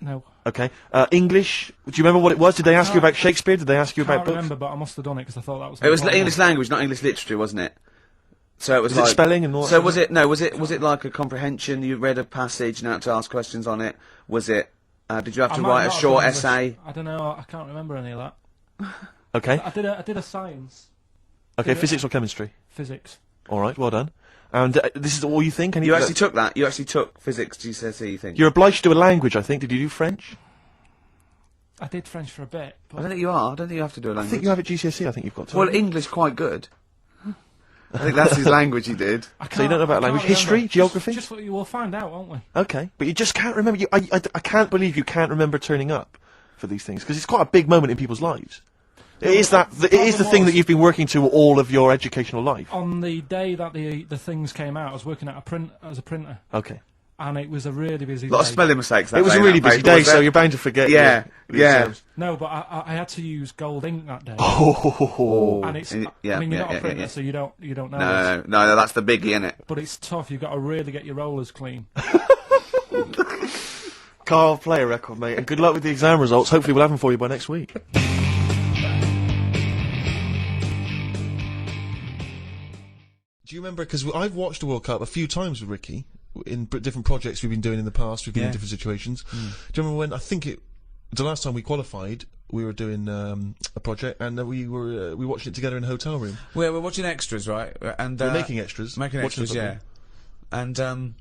No. Okay. English. Do you remember what it was? Did they ask you about Shakespeare? Did they ask you I can't about books? remember, but I must have done it because I thought that was... It was important. English language, not English literature, wasn't it? So it was Was it like spelling and all that So sort was of it? No, was it like a comprehension? You read a passage and had to ask questions on it. Was it? Did you have I to might write a not have short done English. essay? I don't know. I can't remember any of that. Okay. I did a science, Okay. Physics or chemistry? physics. All right. Well done. And this is all you think? You actually took that. You actually took physics GCSE thing. You're obliged to do a language, I think. Did you do French? I did French for a bit, I but don't think you are. I don't think you have to do a I language. think you have at GCSE. I think you've got to. Well, English quite good. I think that's his language he did. So you don't know about language, history, geography? Just we'll find out, won't we? Okay, but you just can't remember. I can't believe you can't remember turning up for these things, because it's quite a big moment in people's lives. It is the thing that you've been working to all of your educational life. On the day that the things came out, I was working at as a printer. Okay. And it was a really busy A lot day. of spelling mistakes. That It was day, a really that busy paper, day, was so it? you're bound to forget. Yeah, your yeah. exams. No, but I had to use gold ink that day. Oh. And it's, Yeah, I mean, you're not yeah, a printer, yeah. so you don't know this. No, that's the biggie, innit? But it's tough. You've got to really get your rollers clean. Carl, play a record, mate, and good luck with the exam results. Hopefully we'll have them for you by next week. Do you remember, because I've watched the World Cup a few times with Ricky, in different projects we've been doing in the past, we've been in different situations. Do you remember when, I think the last time we qualified, we were doing a project, and we watched it together in a hotel room. We're watching extras, right? And We're making extras. Making watching extras, yeah. And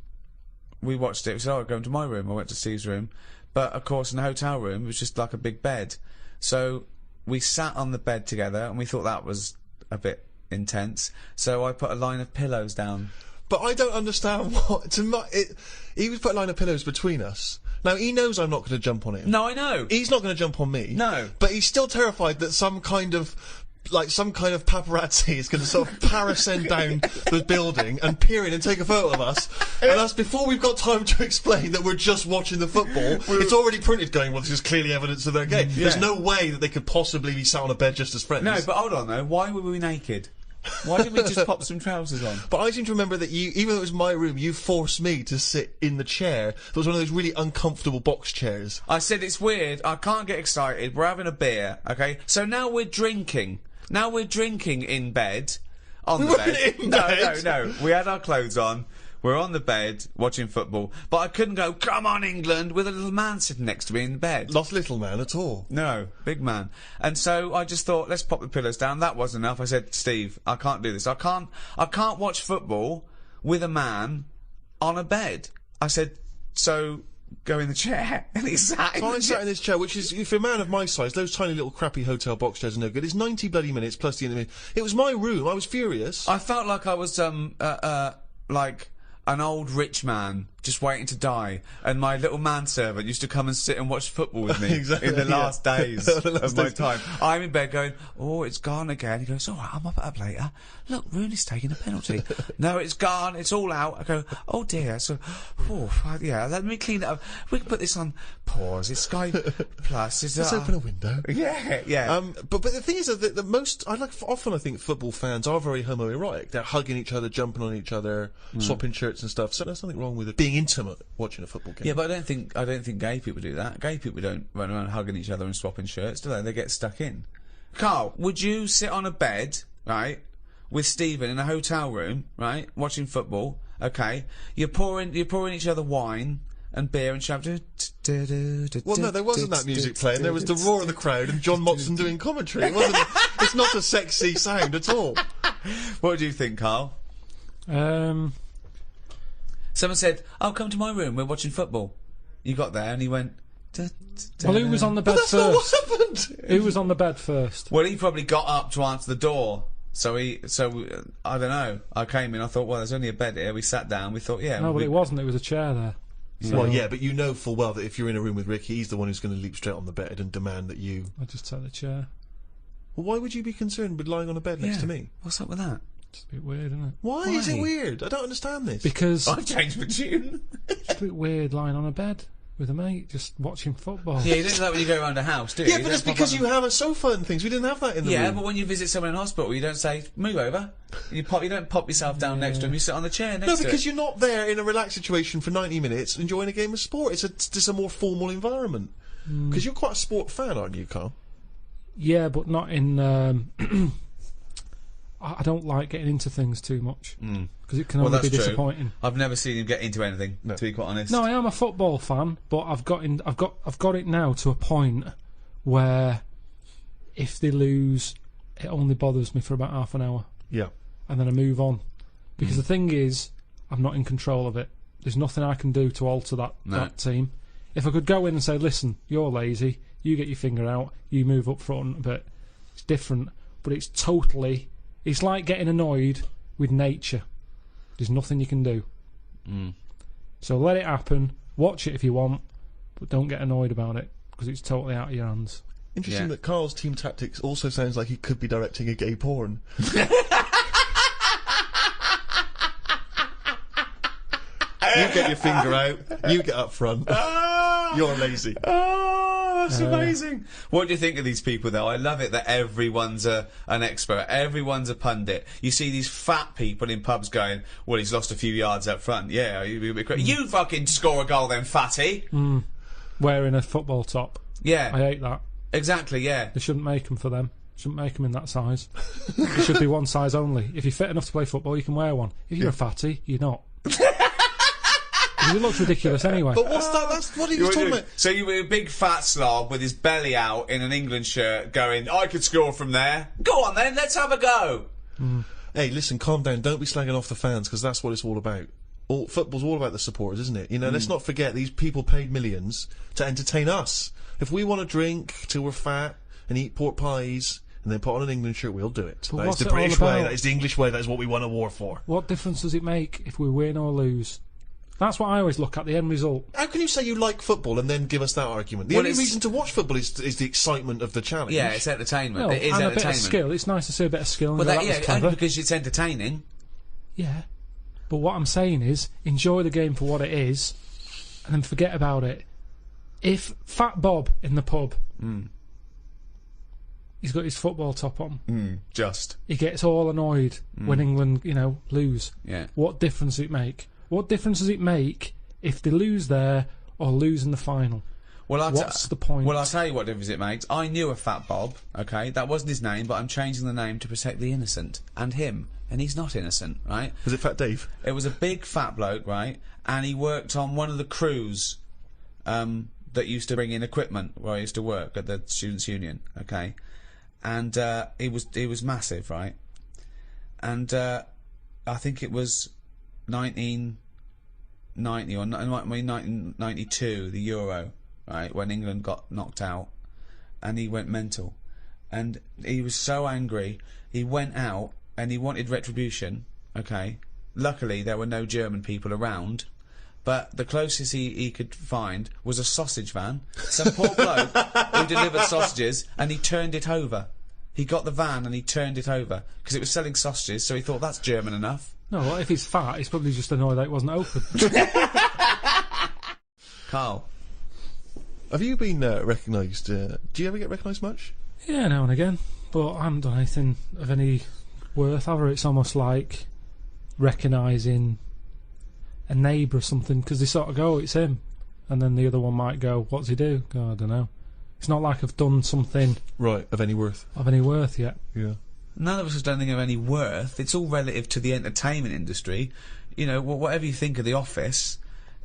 we watched it. We said, "Oh, go into my room." I went to Steve's room, but of course, in the hotel room, it was just like a big bed. So we sat on the bed together, and we thought that was a bit intense. So I put a line of pillows down. But I don't understand what. He was putting a line of pillows between us. Now, he knows I'm not going to jump on him. No, I know. He's not going to jump on me. No. But he's still terrified that some kind of paparazzi is going to sort of parascend down the building and peer in and take a photo of us. And that's before we've got time to explain that we're just watching the football. It's already printed going, well, this is clearly evidence of their game. There's no way that they could possibly be sat on a bed just as friends. No, but hold on though. Why were we naked? Why didn't we just pop some trousers on? But I seem to remember that you, even though it was my room, you forced me to sit in the chair. That was one of those really uncomfortable box chairs. I said it's weird. I can't get excited. We're having a beer, okay? So now we're drinking. Now we're drinking in bed. On the bed. In bed? No. We had our clothes on. We're on the bed watching football. But I couldn't go, "Come on, England," with a little man sitting next to me in the bed. Not little man at all. No, big man. And so I just thought, let's pop the pillows down. That wasn't enough. I said, "Steve, I can't do this. I can't watch football with a man on a bed." I said, "So go in the chair." And he sat in So the I sat in this chair, which is, if a man of my size, those tiny little crappy hotel box chairs are no good. It's 90 bloody minutes plus the interview. It was my room. I was furious. I felt like I was, like an old rich man just waiting to die, and my little manservant used to come and sit and watch football with me Exactly, in the yeah. last days The last of my days. time. I'm in bed going, "Oh, it's gone again." He goes, "All right, I'm up later. Look, Rooney's taking a penalty." "No, it's gone. It's all out." I go, "Oh dear." So, yeah, let me clean it up. We can put this on pause. It's Sky Plus. Let's open a window. Yeah. But the thing is that the most often I think football fans are very homoerotic. They're hugging each other, jumping on each other, swapping shirts and stuff. So there's nothing wrong with it being intimate watching a football game. Yeah, but I don't think gay people do that. Gay people don't run around hugging each other and swapping shirts, do they? They get stuck in. Carl, would you sit on a bed, right, with Stephen in a hotel room, right, watching football? Okay, you're pouring each other wine and beer and shouting. Well, no, there wasn't that music playing. There was the roar of the crowd and John Motson doing commentary. It wasn't. It's not a sexy sound at all. What do you think, Carl? Someone said, "Oh, come to my room. We're watching football." You got there and he went. Well, who was on the bed That's not what first? happened. Who was on the bed first? Well, he probably got up to answer the door. So I don't know. I came in. I thought, well, there's only a bed here. We sat down. We thought, yeah. No, but it wasn't. It was a chair there. So Well, yeah, but you know full well that if you're in a room with Ricky, he's the one who's going to leap straight on the bed and demand that you. I just took the chair. Well, why would you be concerned with lying on a bed next to me? What's up with that? It's a bit weird, isn't it? Why is it Why? weird? I don't understand this. Because I've changed my tune. it's a bit weird lying on a bed with a mate just watching football. Yeah, you don't do that when you go around a house, do you? Yeah, You but don't it's pop because on you have a sofa and things. We didn't have that in the Yeah, room. but when you visit someone in hospital, you don't say, "Move over." You don't pop yourself down next to him. You sit on the chair next No, to because him. you're not there in a relaxed situation for 90 minutes enjoying a game of sport. It's just a more formal environment. Because you're quite a sport fan, aren't you, Carl? Yeah, but not in. I don't like getting into things too much because it can Well, only that's be true. disappointing. I've never seen him get into anything, to be quite honest. No, I am a football fan, but I've got it now to a point where if they lose, it only bothers me for about half an hour, Yeah. and then I move on. Because the thing is, I'm not in control of it. There's nothing I can do to alter that team. If I could go in and say, "Listen, you're lazy. You get your finger out. You move up front a bit," it's different. But it's totally. It's like getting annoyed with nature. There's nothing you can do. Mm. So let it happen. Watch it if you want, but don't get annoyed about it because it's totally out of your hands. Interesting that Karl's team tactics also sounds like he could be directing a gay porn. You get your finger out, you get up front. You're lazy. Oh, that's amazing. What do you think of these people, though? I love it that everyone's an expert. Everyone's a pundit. You see these fat people in pubs going, well, he's lost a few yards up front. Yeah, you fucking score a goal then, fatty. Wearing a football top. Yeah. I hate that. Exactly, yeah. They shouldn't make them for them. Shouldn't make them in that size. It should be one size only. If you're fit enough to play football, you can wear one. If you're a fatty, you're not. It looks ridiculous anyway. But what's that? That's what he was talking about. So you were a big fat slob with his belly out in an England shirt going, I could score from there. Go on then, let's have a go. Hey, listen, calm down. Don't be slagging off the fans, because that's what it's all about. Football's all about the supporters, isn't it? You know, let's not forget these people paid millions to entertain us. If we want to drink till we're fat and eat pork pies and then put on an England shirt, we'll do it. But That is what's the it all British way. about? That is the English way. That is what we won a war for. What difference does it make if we win or lose? That's what I always look at, the end result. How can you say you like football and then give us that argument? The only reason to watch football is the excitement of the challenge. Yeah, it's entertainment. No, It is and a entertainment. bit of skill. It's nice to see a bit of skill. And But go, that, that was yeah, clever. only because it's entertaining. Yeah. But what I'm saying is, enjoy the game for what it is, and then forget about it. If Fat Bob in the pub, he's got his football top on, Just. he gets all annoyed when England, lose. Yeah. What difference does it make? What difference does it make if they lose there or lose in the final? Well, What's the point? Well, I'll tell you what difference it makes. I knew a Fat Bob, okay? That wasn't his name, but I'm changing the name to protect the innocent. And him. And he's not innocent, right? Was it Fat Dave? It was a big fat bloke, right? And he worked on one of the crews that used to bring in equipment where I used to work at the Students' Union, okay? And he was massive, right? And I think it was 1990 or 1992, the Euro, right, when England got knocked out, and he went mental, and he was so angry he went out and he wanted retribution. Okay, luckily there were no German people around, but the closest he could find was a sausage van, some poor bloke who delivered sausages, and he turned it over. He got the van and he turned it over because it was selling sausages, so he thought that's German enough. No, well, if he's fat, he's probably just annoyed that it wasn't open. Carl. Have you been recognised? Do you ever get recognised much? Yeah, now and again, but I haven't done anything of any worth ever. It's almost like recognising a neighbour or something, because they sort of go, it's him, and then the other one might go, what's he do? Go, I don't know. It's not like I've done something Right, of any worth. yet. Yeah. None of us don't think of any worth. It's all relative to the entertainment industry. You know, whatever you think of The Office,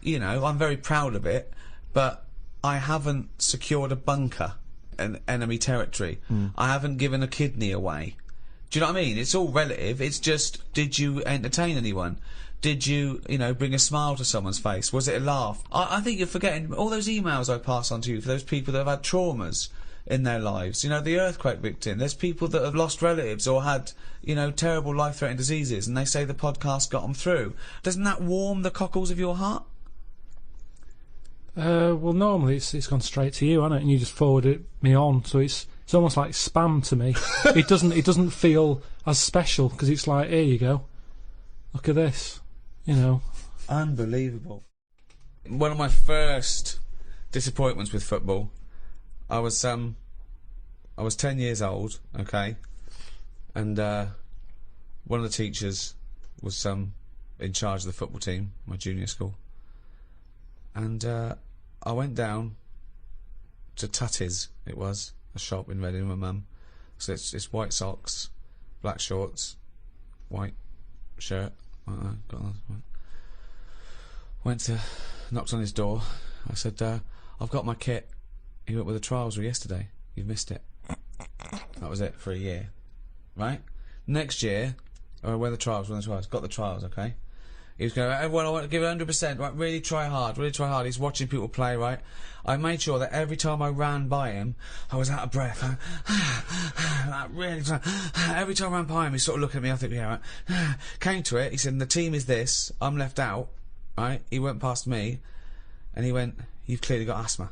I'm very proud of it, but I haven't secured a bunker in enemy territory. I haven't given a kidney away. Do you know what I mean? It's all relative. It's just, did you entertain anyone? Did you, bring a smile to someone's face? Was it a laugh? I think you're forgetting all those emails I pass on to you for those people that have had traumas in their lives. The earthquake victim. There's people that have lost relatives or had, terrible life-threatening diseases, and they say the podcast got them through. Doesn't that warm the cockles of your heart? Well, normally it's gone straight to you, hasn't it? And you just forward me on, so it's almost like spam to me. It doesn't feel as special because it's like, here you go, look at this, Unbelievable. One of my first disappointments with football, I was 10 years old, okay, and one of the teachers was in charge of the football team, my junior school, and I went down to Tutty's. It was a shop in Reading with my mum. So it's white socks, black shorts, white shirt. Knocked on his door. I said, I've got my kit. He went with the trials were yesterday. You've missed it. That was it for a year. Right? Next year, I wear the trials, got the trials, okay? He was going, everyone, I want to give it 100%, right, really try hard, really try hard. He's watching people play, right? I made sure that every time I ran by him, I was out of breath. I really try. Every time I ran by him, he's sort of looking at me, I think, yeah, right. Came to it, he said, the team is this, I'm left out, right? He went past me, and he went, you've clearly got asthma.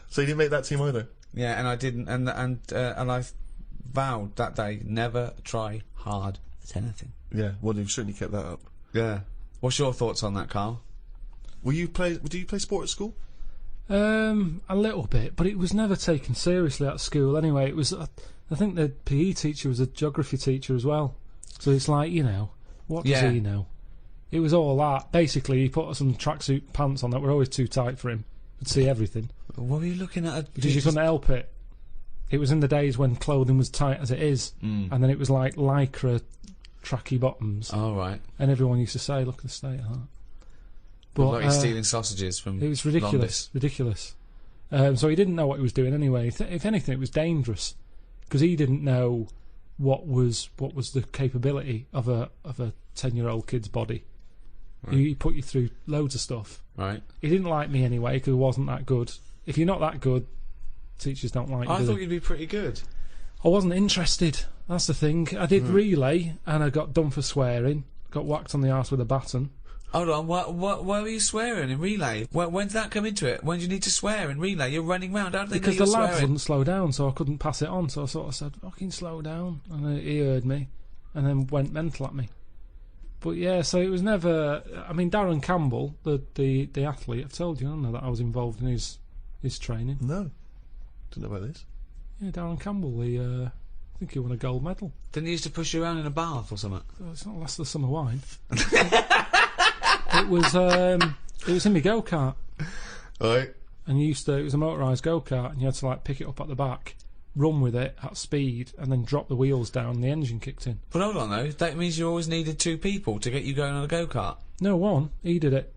So you didn't make that team either? Yeah, and I didn't, and I vowed that day, never try hard at anything. Yeah, well, you've certainly kept that up. Yeah. What's your thoughts on that, Carl? Do you play sport at school? A little bit, but it was never taken seriously at school anyway. It was, I think the PE teacher was a geography teacher as well. So it's like, you know, what does he know? It was all that. Basically, he put some tracksuit pants on that were always too tight for him. Could see everything. What were you looking at? Because you couldn't help it. It was in the days when clothing was tight as it is, and then it was like lycra tracky bottoms. Oh, right. And everyone used to say, look at the state of that. But like he's stealing sausages from it was ridiculous, ridiculous. So he didn't know what he was doing anyway. If anything, it was dangerous because he didn't know what was the capability of a 10-year-old kid's body. Right. He put you through loads of stuff. Right. He didn't like me anyway because I wasn't that good. If you're not that good, teachers don't like you. I thought you'd be pretty good. I wasn't interested. That's the thing. I did relay and I got done for swearing. Got whacked on the arse with a baton. Hold on, what were you swearing in relay? When did that come into it? When did you need to swear in relay? You're running round, how did they know because you were the lads swearing? wouldn't slow down, so I couldn't pass it on. So I sort of said, "Fucking slow down," and he heard me, and then went mental at me. But yeah, so it was never. I mean, Darren Campbell, the athlete, I've told you, I don't know that I was involved in his training. No, didn't know about this. Yeah, Darren Campbell, I think he won a gold medal. Didn't he used to push you around in a bath or something? Oh, it's not less than summer wine. It was in my go-kart. Right. And it was a motorised go-kart, and you had to like pick it up at the back, run with it at speed, and then drop the wheels down and the engine kicked in. But hold on though, that means you always needed 2 people to get you going on a go-kart. No, one. He did it.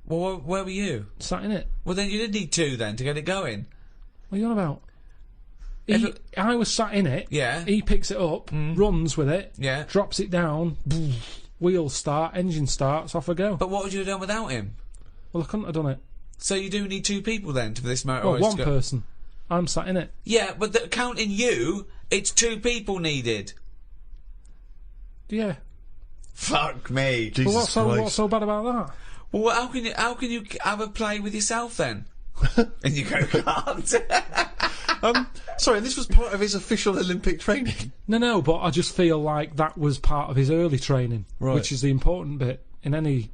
Well, where were you? Sat in it. Well then you did need 2 then to get it going. What are you on about? I was sat in it. Yeah. He picks it up, runs with it, Yeah. drops it down, wheels start, engine starts, off I go. But what would you have done without him? Well, I couldn't have done it. So you do need 2 people then for this motor Well, race one to go. person. I'm sat in it. Yeah, but counting you, it's 2 people needed. Yeah. Fuck me. Jesus But what's so bad about that? Well, how can you have a play with yourself then? And you go-kart. Sorry, this was part of his official Olympic training. No, but I just feel like that was part of his early training, Right. which is the important bit in any,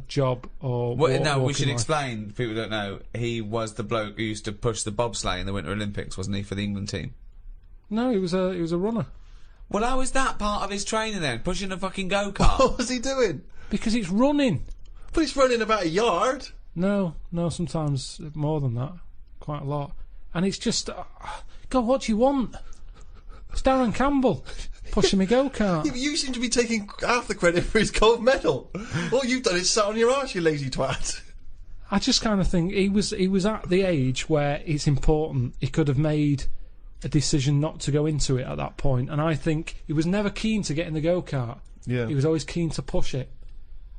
job or. No, we should walking life. explain, for people who don't know, he was the bloke who used to push the bobsleigh in the Winter Olympics, wasn't he, for the England team? No, he was a runner. Well, how is that part of his training then? Pushing a fucking go-kart? What was he doing? Because it's running. But he's running about a yard. No, sometimes more than that, quite a lot. And it's just, God, what do you want? It's Darren Campbell pushing me go-kart. Yeah, but you seem to be taking half the credit for his gold medal. All you've done is sat on your arse, you lazy twat. I just kind of think he was at the age where it's important. He could have made a decision not to go into it at that point, and I think he was never keen to get in the go-kart. Yeah. He was always keen to push it,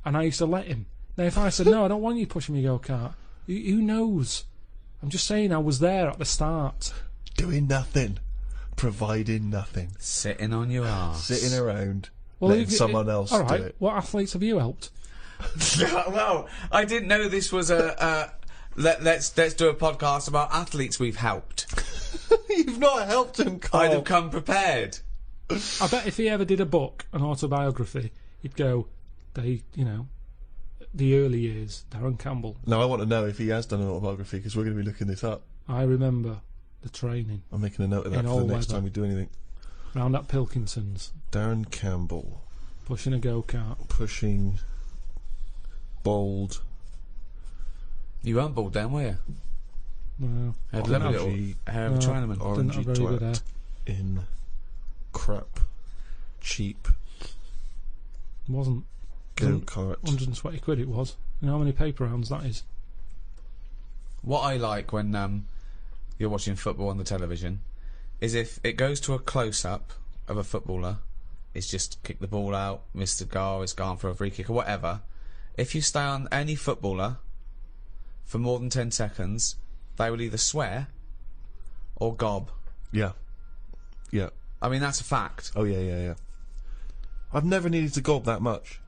and I used to let him. Now, if I said, no, I don't want you pushing me go-kart, who knows? I'm just saying I was there at the start. Doing nothing. Providing nothing. Sitting on your arse. Sitting around. Letting someone else all right, do it. what athletes have you helped? Well, I didn't know this was let's do a podcast about athletes we've helped. You've not helped him, Carl. I'd have come prepared. I bet if he ever did a book, an autobiography, he'd go, the early years, Darren Campbell. No, I want to know if he has done an autobiography, because we're going to be looking this up. I remember the training. I'm making a note of that In for all the next weather. time we do anything. Round at Pilkington's, Darren Campbell. pushing a go-kart. Pushing. Bald. You weren't bald then, were you? No, Had didn't lovely have- little hair of a no. Chinaman. Didn't Orangey have very good hair. twat. In. Crap. Cheap. Wasn't. Go-kart. 120 quid it was. You know how many paper rounds that is? What I like when you're watching football on the television is if it goes to a close-up of a footballer it's just kick the ball out, missed the goal, it's gone for a free kick or whatever. If you stay on any footballer for more than 10 seconds, they will either swear or gob. Yeah. Yeah. I mean, that's a fact. Oh, yeah. I've never needed to gob that much.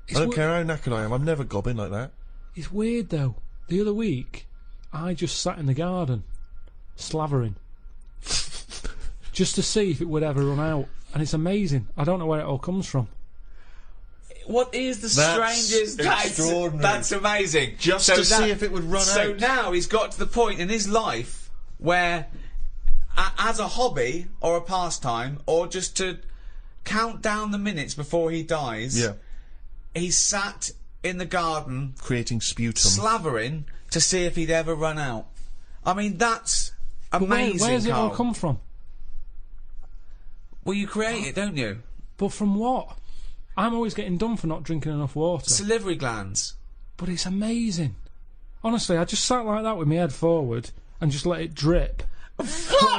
I don't care how knackered I am, I'm never gobbing like that. It's weird, though. The other week, I just sat in the garden, slavering, just to see if it would ever run out. And it's amazing. I don't know where it all comes from. What is the That's strangest... extraordinary. That's amazing. Just to see if it would run out. So now he's got to the point in his life where, as a hobby or a pastime, or just to count down the minutes before he dies, he sat in the garden creating sputum, slavering to see if he'd ever run out. I mean, that's amazing. Where's it all Carl. come from? Well, you create it, don't you? But from what? I'm always getting done for not drinking enough water. Salivary glands. But it's amazing. Honestly, I just sat like that with my head forward and just let it drip.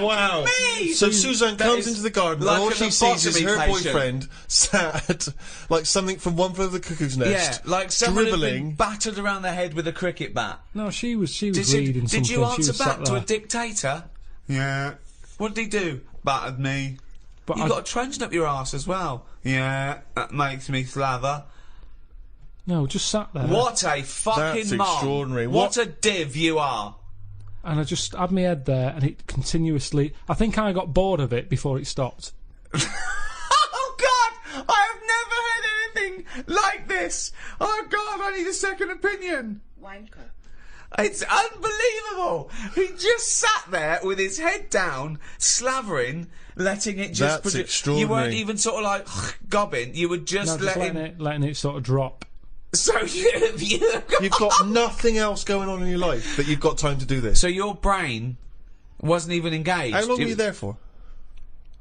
Wow. Me! So Suzanne That comes is into the garden like and all an she sees is her lobotomy patient. boyfriend sat like something from One Flew Over the Cuckoo's Nest. Yeah, like someone who'd been dribbling. battered around the head with a cricket bat. No, she was Did reading something. did you She answer was back sat to a there. dictator? Yeah. What did he do? Battered me. But You I- got a truncheon up your arse as well. Yeah, that makes me slaver. No, just sat there. What a fucking That's mom. extraordinary. What a div you are. And I just had my head there and it continuously... I think I got bored of it before it stopped. Oh God! I have never heard anything like this. Oh God! I need a second opinion. Wanker. It's unbelievable. He just sat there with his head down, slavering, letting it just. That's You extraordinary. weren't even sort of like gobbing. You were just No, just letting. letting it sort of drop. So You've got nothing else going on in your life that you've got time to do this. So your brain wasn't even engaged. How long were It- you there for?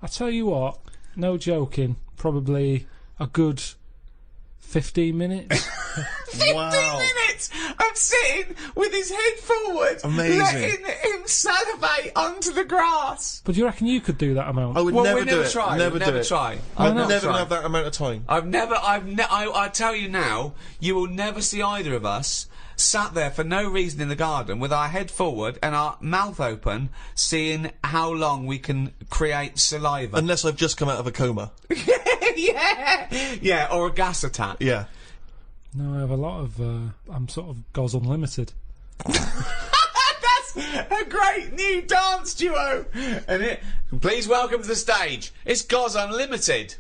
I tell you what, no joking, probably a good 15 minutes. 15 minutes of sitting with his head forward, Amazing. letting him salivate onto the grass. But do you reckon you could do that amount? I would Well, never we do never it. try. Never We'd do never it. try. I'd no. never Try. have that amount of time. I tell you now, you will never see either of us sat there for no reason in the garden with our head forward and our mouth open, seeing how long we can create saliva. Unless I've just come out of a coma. yeah, or a gas attack. Yeah. No, I have a lot of... I'm sort of Goz Unlimited. That's a great new dance duo. And please welcome to the stage. It's Goz Unlimited.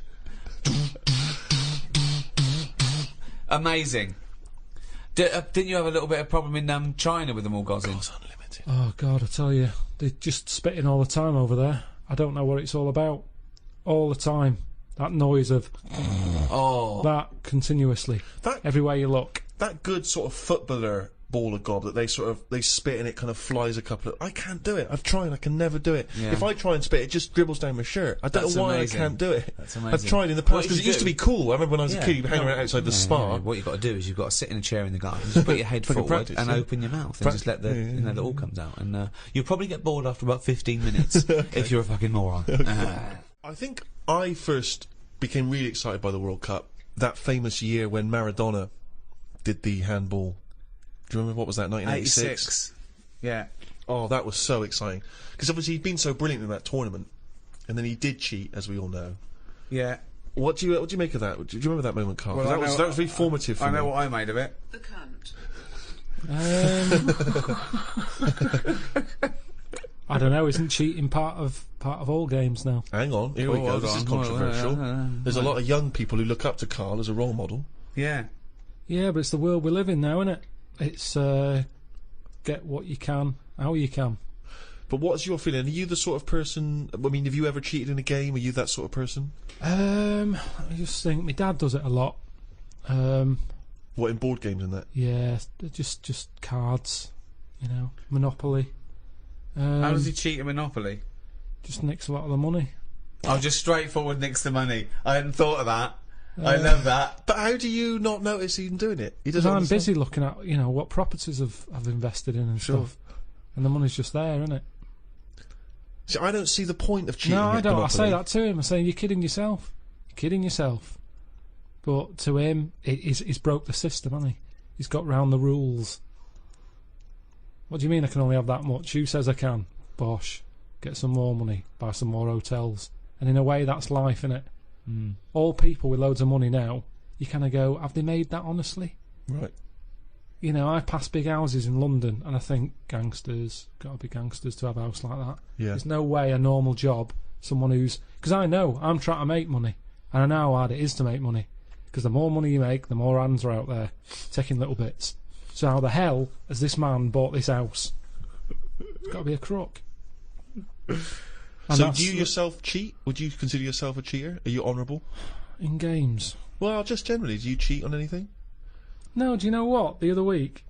Amazing. Didn't you have a little bit of problem in China with them all gozzing? Goz Unlimited. Oh, God, I tell you. They're just spitting all the time over there. I don't know what it's all about. All the time. That noise of... Oh. that continuously. That- Everywhere you look. That good sort of footballer ball of gob that they spit and it kind of flies a couple of... I can't do it. I've tried. I can never do it. Yeah. If I try and spit, it just dribbles down my shirt. I don't That's know why amazing. I can't do it. That's amazing. I've tried in the What past you because it used do- to be cool. I remember when I was a kid, you'd hang No. around outside the Yeah, spa. yeah. What you've got to do is you've got to sit in a chair in the garden, just put your head Fucking forward practice, and yeah. open your mouth and just let the Yeah. you know the all comes out, and you'll probably get bored after about 15 minutes if you're a fucking moron. I think I first became really excited by the World Cup that famous year when Maradona did the handball. Do you remember what was that, 1986? 86. Yeah. Oh, that was so exciting. Because obviously he'd been so brilliant in that tournament. And then he did cheat, as we all know. Yeah. What do you make of that? Do you remember that moment, Carl? 'Cause Well, that was very formative for I me. know what I made of it. The cunt. I don't know, isn't cheating part of all games now? Hang on, here we Oh, go. hold This is on. controversial. There's a lot of young people who look up to Carl as a role model. Yeah. Yeah, but it's the world we live in now, isn't it? It's get what you can, how you can. But what's your feeling? Are you the sort of person... I mean, have you ever cheated in a game? Are you that sort of person? Let me just think. My dad does it a lot. What, in board games and that? Yeah, just cards, you know, Monopoly. How does he cheat at Monopoly? Just nicks a lot of the money. Oh, just straightforward next to money. I hadn't thought of that. I love that. But how do you not notice him doing it? He Because doesn't I'm understand. busy looking at, you know, what properties I've invested in and Sure. stuff. And the money's just there, isn't it? See, I don't see the point of cheating No, I at don't. I Monopoly. say that to him. I say, you're kidding yourself. You're kidding yourself. But to him, he's broke the system, hasn't he? He's got round the rules. What do you mean I can only have that much? Who says I can? Bosh. Get some more money, buy some more hotels. And in a way, that's life, innit? All people with loads of money now, you kind of go, have they made that honestly? Right. You know, I pass big houses in London and I think, gangsters, got to be gangsters to have a house like that. Yeah. There's no way a normal job, someone who's... Because I know, I'm trying to make money. And I know how hard it is to make money. Because the more money you make, the more hands are out there, taking little bits. So how the hell has this man bought this house? It's got to be a crook. So do you yourself cheat? Would you consider yourself a cheater? Are you honourable? In games? Well, just generally, do you cheat on anything? No, do you know what? The other week,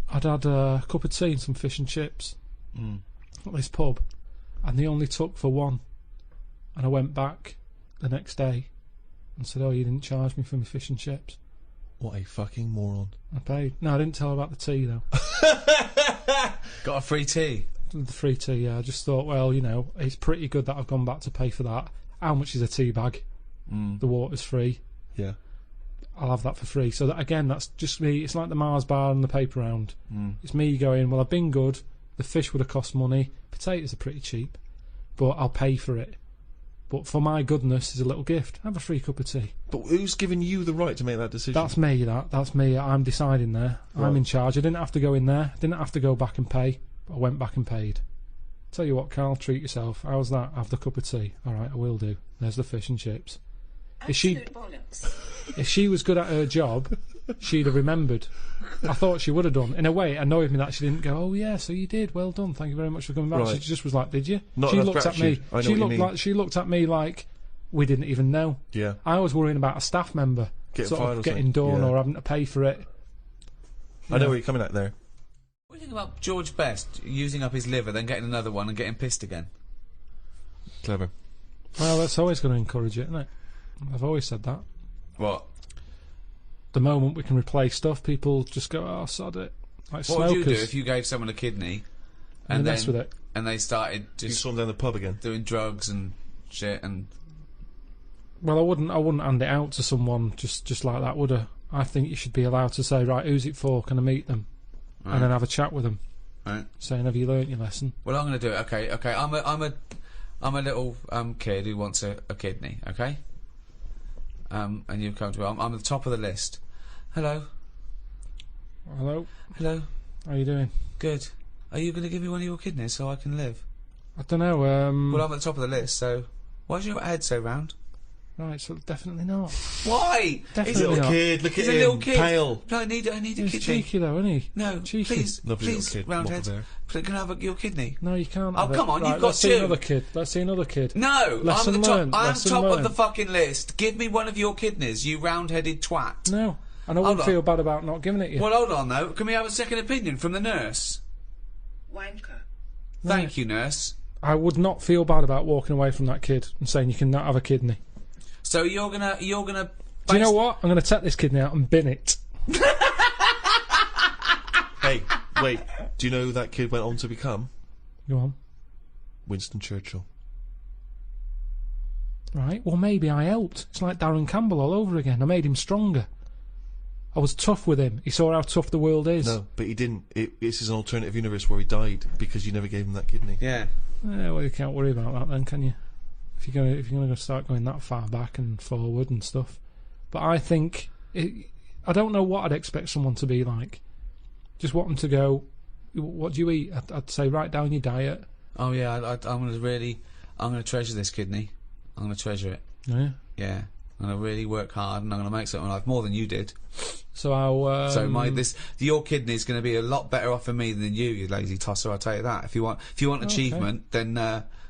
I'd had a cup of tea and some fish and chips at this pub, and they only took for one. And I went back the next day and said, oh, you didn't charge me for my fish and chips. What a fucking moron. I paid. No, I didn't tell her about the tea, though. Got a free tea. The free tea, yeah. I just thought, well, you know, it's pretty good that I've gone back to pay for that. How much is a tea bag? The water's free. Yeah. I'll have that for free. So that, again, that's just me. It's like the Mars bar and the paper round. It's me going, well, I've been good. The fish would have cost money. Potatoes are pretty cheap, but I'll pay for it. But for my goodness, is a little gift. Have a free cup of tea. But who's given you the right to make that decision? That's me. That's me. I'm deciding there. Right. I'm in charge. I didn't have to go in there. I didn't have to go back and pay. But I went back and paid. Tell you what, Carl, treat yourself. How's that? Have the cup of tea. All right, I will do. There's the fish and chips. Absolute bollocks. If she was good at her job, she'd have remembered. I thought she would have done. In a way, it annoyed me that she didn't go, oh yeah, so you did, well done, thank you very much for coming back. Right. She just was like, did you? Not She enough looked at me. gratitude. I know what you mean. She looked at me like we didn't even know. Yeah. I was worrying about a staff member Getting sort fired of or getting something. done Yeah. or having to pay for it. I know where you're coming at there. What do you think about George Best using up his liver, then getting another one and getting pissed again? Clever. Well, that's always going to encourage it, isn't it? I've always said that. What? The moment we can replace stuff, people just go, oh, sod it. Like What would you do smokers. if you gave someone a kidney And and mess then with it. and they started You just saw him down the pub again. doing drugs and shit and Well, I wouldn't hand it out to someone just like that, would I? I think you should be allowed to say, right, who's it for? Can I meet them? And then have a chat with them, right? saying, have you learnt your lesson? Well, I'm going to do it. Okay. I'm a little kid who wants a kidney. Okay. And you've come to me. I'm at the top of the list. Hello. Hello, Hello. how you doing? Good. Are you going to give me one of your kidneys so I can live? I don't know. Well, I'm at the top of the list, so why's your head so round? Right, so definitely not. Why? Definitely Little not. kid, look He's at a him, little kid. pale. No, I need a He's kidney. cheeky though, isn't he? No, Cheeky. please, Lovely please, little kid, Roundhead. mottled hair. Can I have your kidney? No, you can't. Oh, have it. come on, Right, you've got let's see two. another kid. Let's see another kid. No, Lesson I'm the top. learned, I'm lesson top of learned. the fucking list. Give me one of your kidneys, you round-headed twat. No, and I Hold wouldn't on. feel bad about not giving it you. Well, hold on though. Can we have a second opinion from the nurse? Wanker. Thank you, nurse. I would not feel bad about walking away from that kid and saying you cannot have a kidney. So you're gonna. Do you know what? I'm going to take this kidney out and bin it. Hey, wait. Do you know who that kid went on to become? Go on. Winston Churchill. Right, well maybe I helped. It's like Darren Campbell all over again. I made him stronger. I was tough with him. He saw how tough the world is. No, but he didn't. This is an alternative universe where he died because you never gave him that kidney. Yeah. Well, you can't worry about that then, can you? If you're going to start going that far back and forward and stuff. But I think I don't know what I'd expect someone to be like. Just want them to go, what do you eat? I'd say write down your diet. Oh yeah. I'm gonna treasure this kidney. I'm gonna treasure it. Yeah. Yeah. I'm gonna really work hard, and I'm gonna make something of life more than you did. So I'll. So your kidney's going to be a lot better off for me than you lazy tosser. I'll tell you that. If you want achievement, then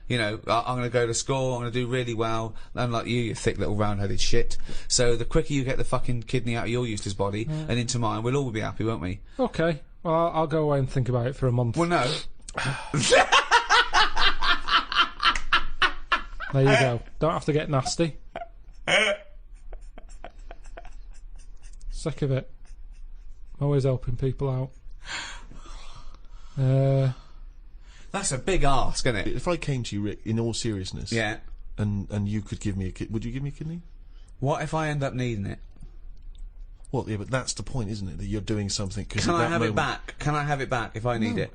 you know I'm going to go to school. I'm going to do really well. Unlike you thick little round-headed shit. So the quicker you get the fucking kidney out of your useless body and into mine, we'll all be happy, won't we? Okay. Well, I'll go away and think about it for a month. Well, no. There you go. Don't have to get nasty. Sick of it. I'm always helping people out. That's a big ask, isn't it? If I came to you, Rick, in all seriousness, Yeah. and you could give me a kidney, would you give me a kidney? What if I end up needing it? Well, yeah, but that's the point, isn't it? That you're doing something. Can I have it back? Can I have it back if I need it?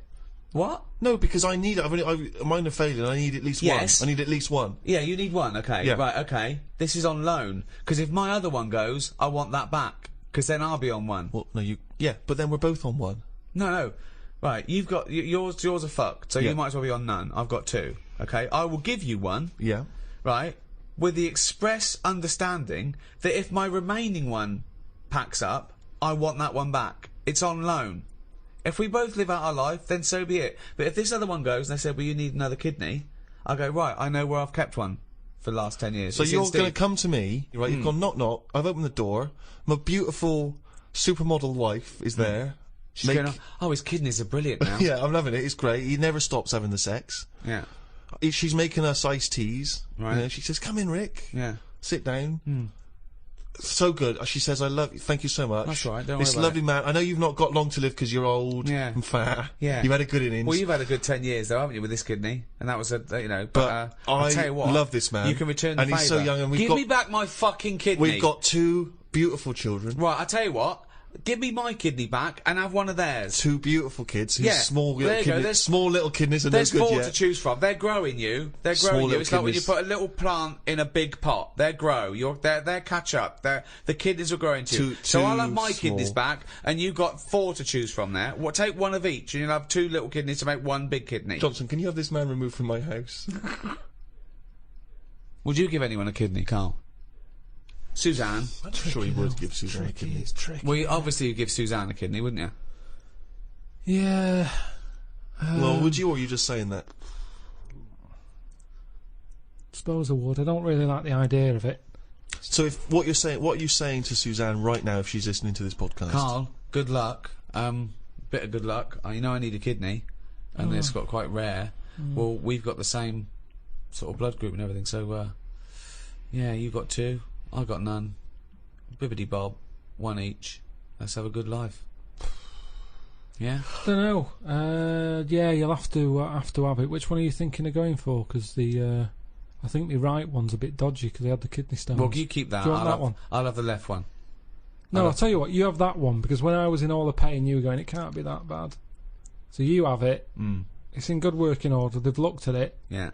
What? No, because I need it. Mine are failing. I need at least Yes. one. I need at least one. Yeah, you need one. Okay. Yeah. Right. Okay. This is on loan. Because if my other one goes, I want that back. Because then I'll be on one. Well, no, you. Yeah, but then we're both on one. No. Right. You've got yours. Yours are fucked. So Yeah. you might as well be on none. I've got two. Okay. I will give you one. Yeah. Right. With the express understanding that if my remaining one packs up, I want that one back. It's on loan. If we both live out our life, then so be it. But if this other one goes and they say, well, you need another kidney, I go, right, I know where I've kept one for the last 10 years. So It's you're in Steve. going to come to me, right? You've gone knock knock. I've opened the door. My beautiful supermodel wife is there. She's going, oh, his kidneys are brilliant now. Yeah, I'm loving it. It's great. He never stops having the sex. Yeah. She's making us iced teas. Right. You know, she says, "Come in, Rick. Yeah. Sit down." So good. She says, "I love you. Thank you so much." That's all right, don't This worry about lovely man. I know you've not got long to live because you're old and fat. Yeah. You've had a good innings. Well, you've had a good 10 years, though, haven't you, with this kidney? And that was But I'll I tell you what. love this man. You can return the and he's so favour. young, and we've Give got me back my fucking kidney. we've got two beautiful children. Right, I tell you what. Give me my kidney back and have one of theirs. Two beautiful kids. Whose Yeah, small there little you go, kidneys. there's- Small little kidneys are no There's good four yet. to choose from. They're growing you. They're Small growing you. little It's like when you kidneys. put a little plant in a big pot. They grow. They're catch up. The kidneys are growing to you. So I'll have my too kidneys small. back, and you've got four to choose from there. Take one of each, and you'll have two little kidneys to make one big kidney. Johnson, can you have this man removed from my house? Would you give anyone a kidney, Carl? Suzanne. I'm sure he would give Suzanne a kidney. It's tricky. Well, obviously you'd give Suzanne a kidney, wouldn't you? Yeah. Well, would you, or are you just saying that? Suppose I would. I don't really like the idea of it. So, if what are you saying to Suzanne right now if she's listening to this podcast? Carl, good luck. Bit of good luck. You know I need a kidney, and it's got quite rare. Well, we've got the same sort of blood group and everything, so yeah, you've got two, I've got none. Bibbidi bob, one each. Let's have a good life. Yeah. Don't know. Yeah, you'll have to have it. Which one are you thinking of going for? Because the I think the right one's a bit dodgy because they had the kidney stones. Well, you keep that. Do you want I'll that have, one? I'll have the left one. No, I'll tell you what. You have that one because when I was in all the pain, you were going, it can't be that bad. So you have it. It's in good working order. They've looked at it, Yeah.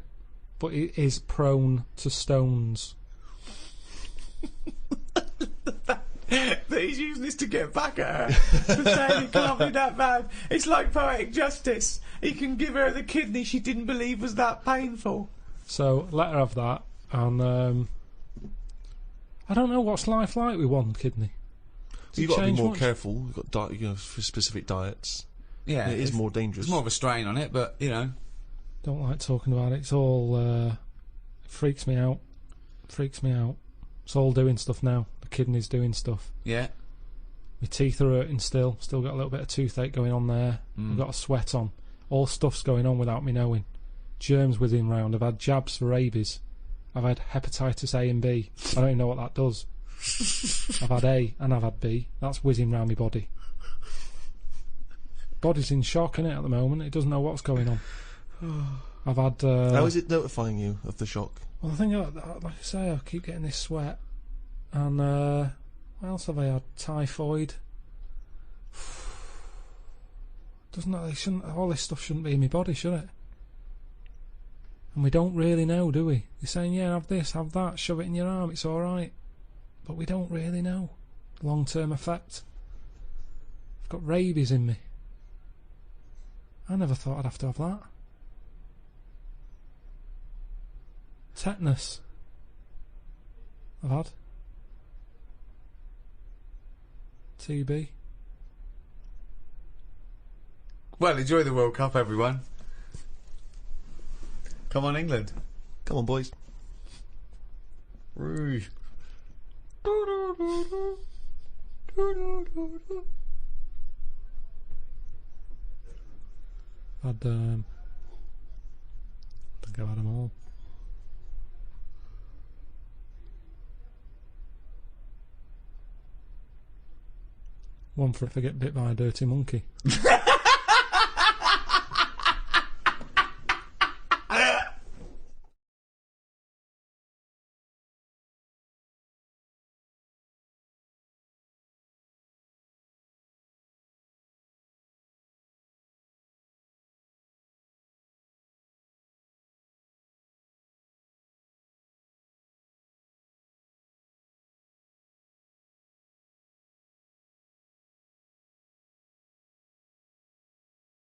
but it is prone to stones. That he's using this to get back at her for saying it can't be that bad. It's like poetic justice. He can give her the kidney she didn't believe was that painful. So let her have that. And I don't know what's life like with one kidney. Does You've it got to be change more much? careful. You've got for specific diets. Yeah, It is more dangerous. There's more of a strain on it, but you know. Don't like talking about it. It's all it freaks me out. Freaks me out. It's all doing stuff now. The kidney's doing stuff. Yeah. My teeth are hurting still. Still got a little bit of toothache going on there. I've got a sweat on. All stuff's going on without me knowing. Germs whizzing round. I've had jabs for rabies. I've had hepatitis A and B. I don't even know what that does. I've had A and I've had B. That's whizzing round my body. Body's in shock, innit, at the moment. It doesn't know what's going on. I've had... How is it notifying you of the shock? Well, I think, like I say, I keep getting this sweat. And, what else have I had? Typhoid. Doesn't that, all this stuff shouldn't be in my body, should it? And we don't really know, do we? You're saying, yeah, have this, have that, shove it in your arm, it's alright. But we don't really know. Long-term effect. I've got rabies in me. I never thought I'd have to have that. Tetanus. I've had. TB. Well, enjoy the World Cup, everyone. Come on, England. Come on, boys. Rouge. Had, I think I've had them all. One for if I get bit by a dirty monkey.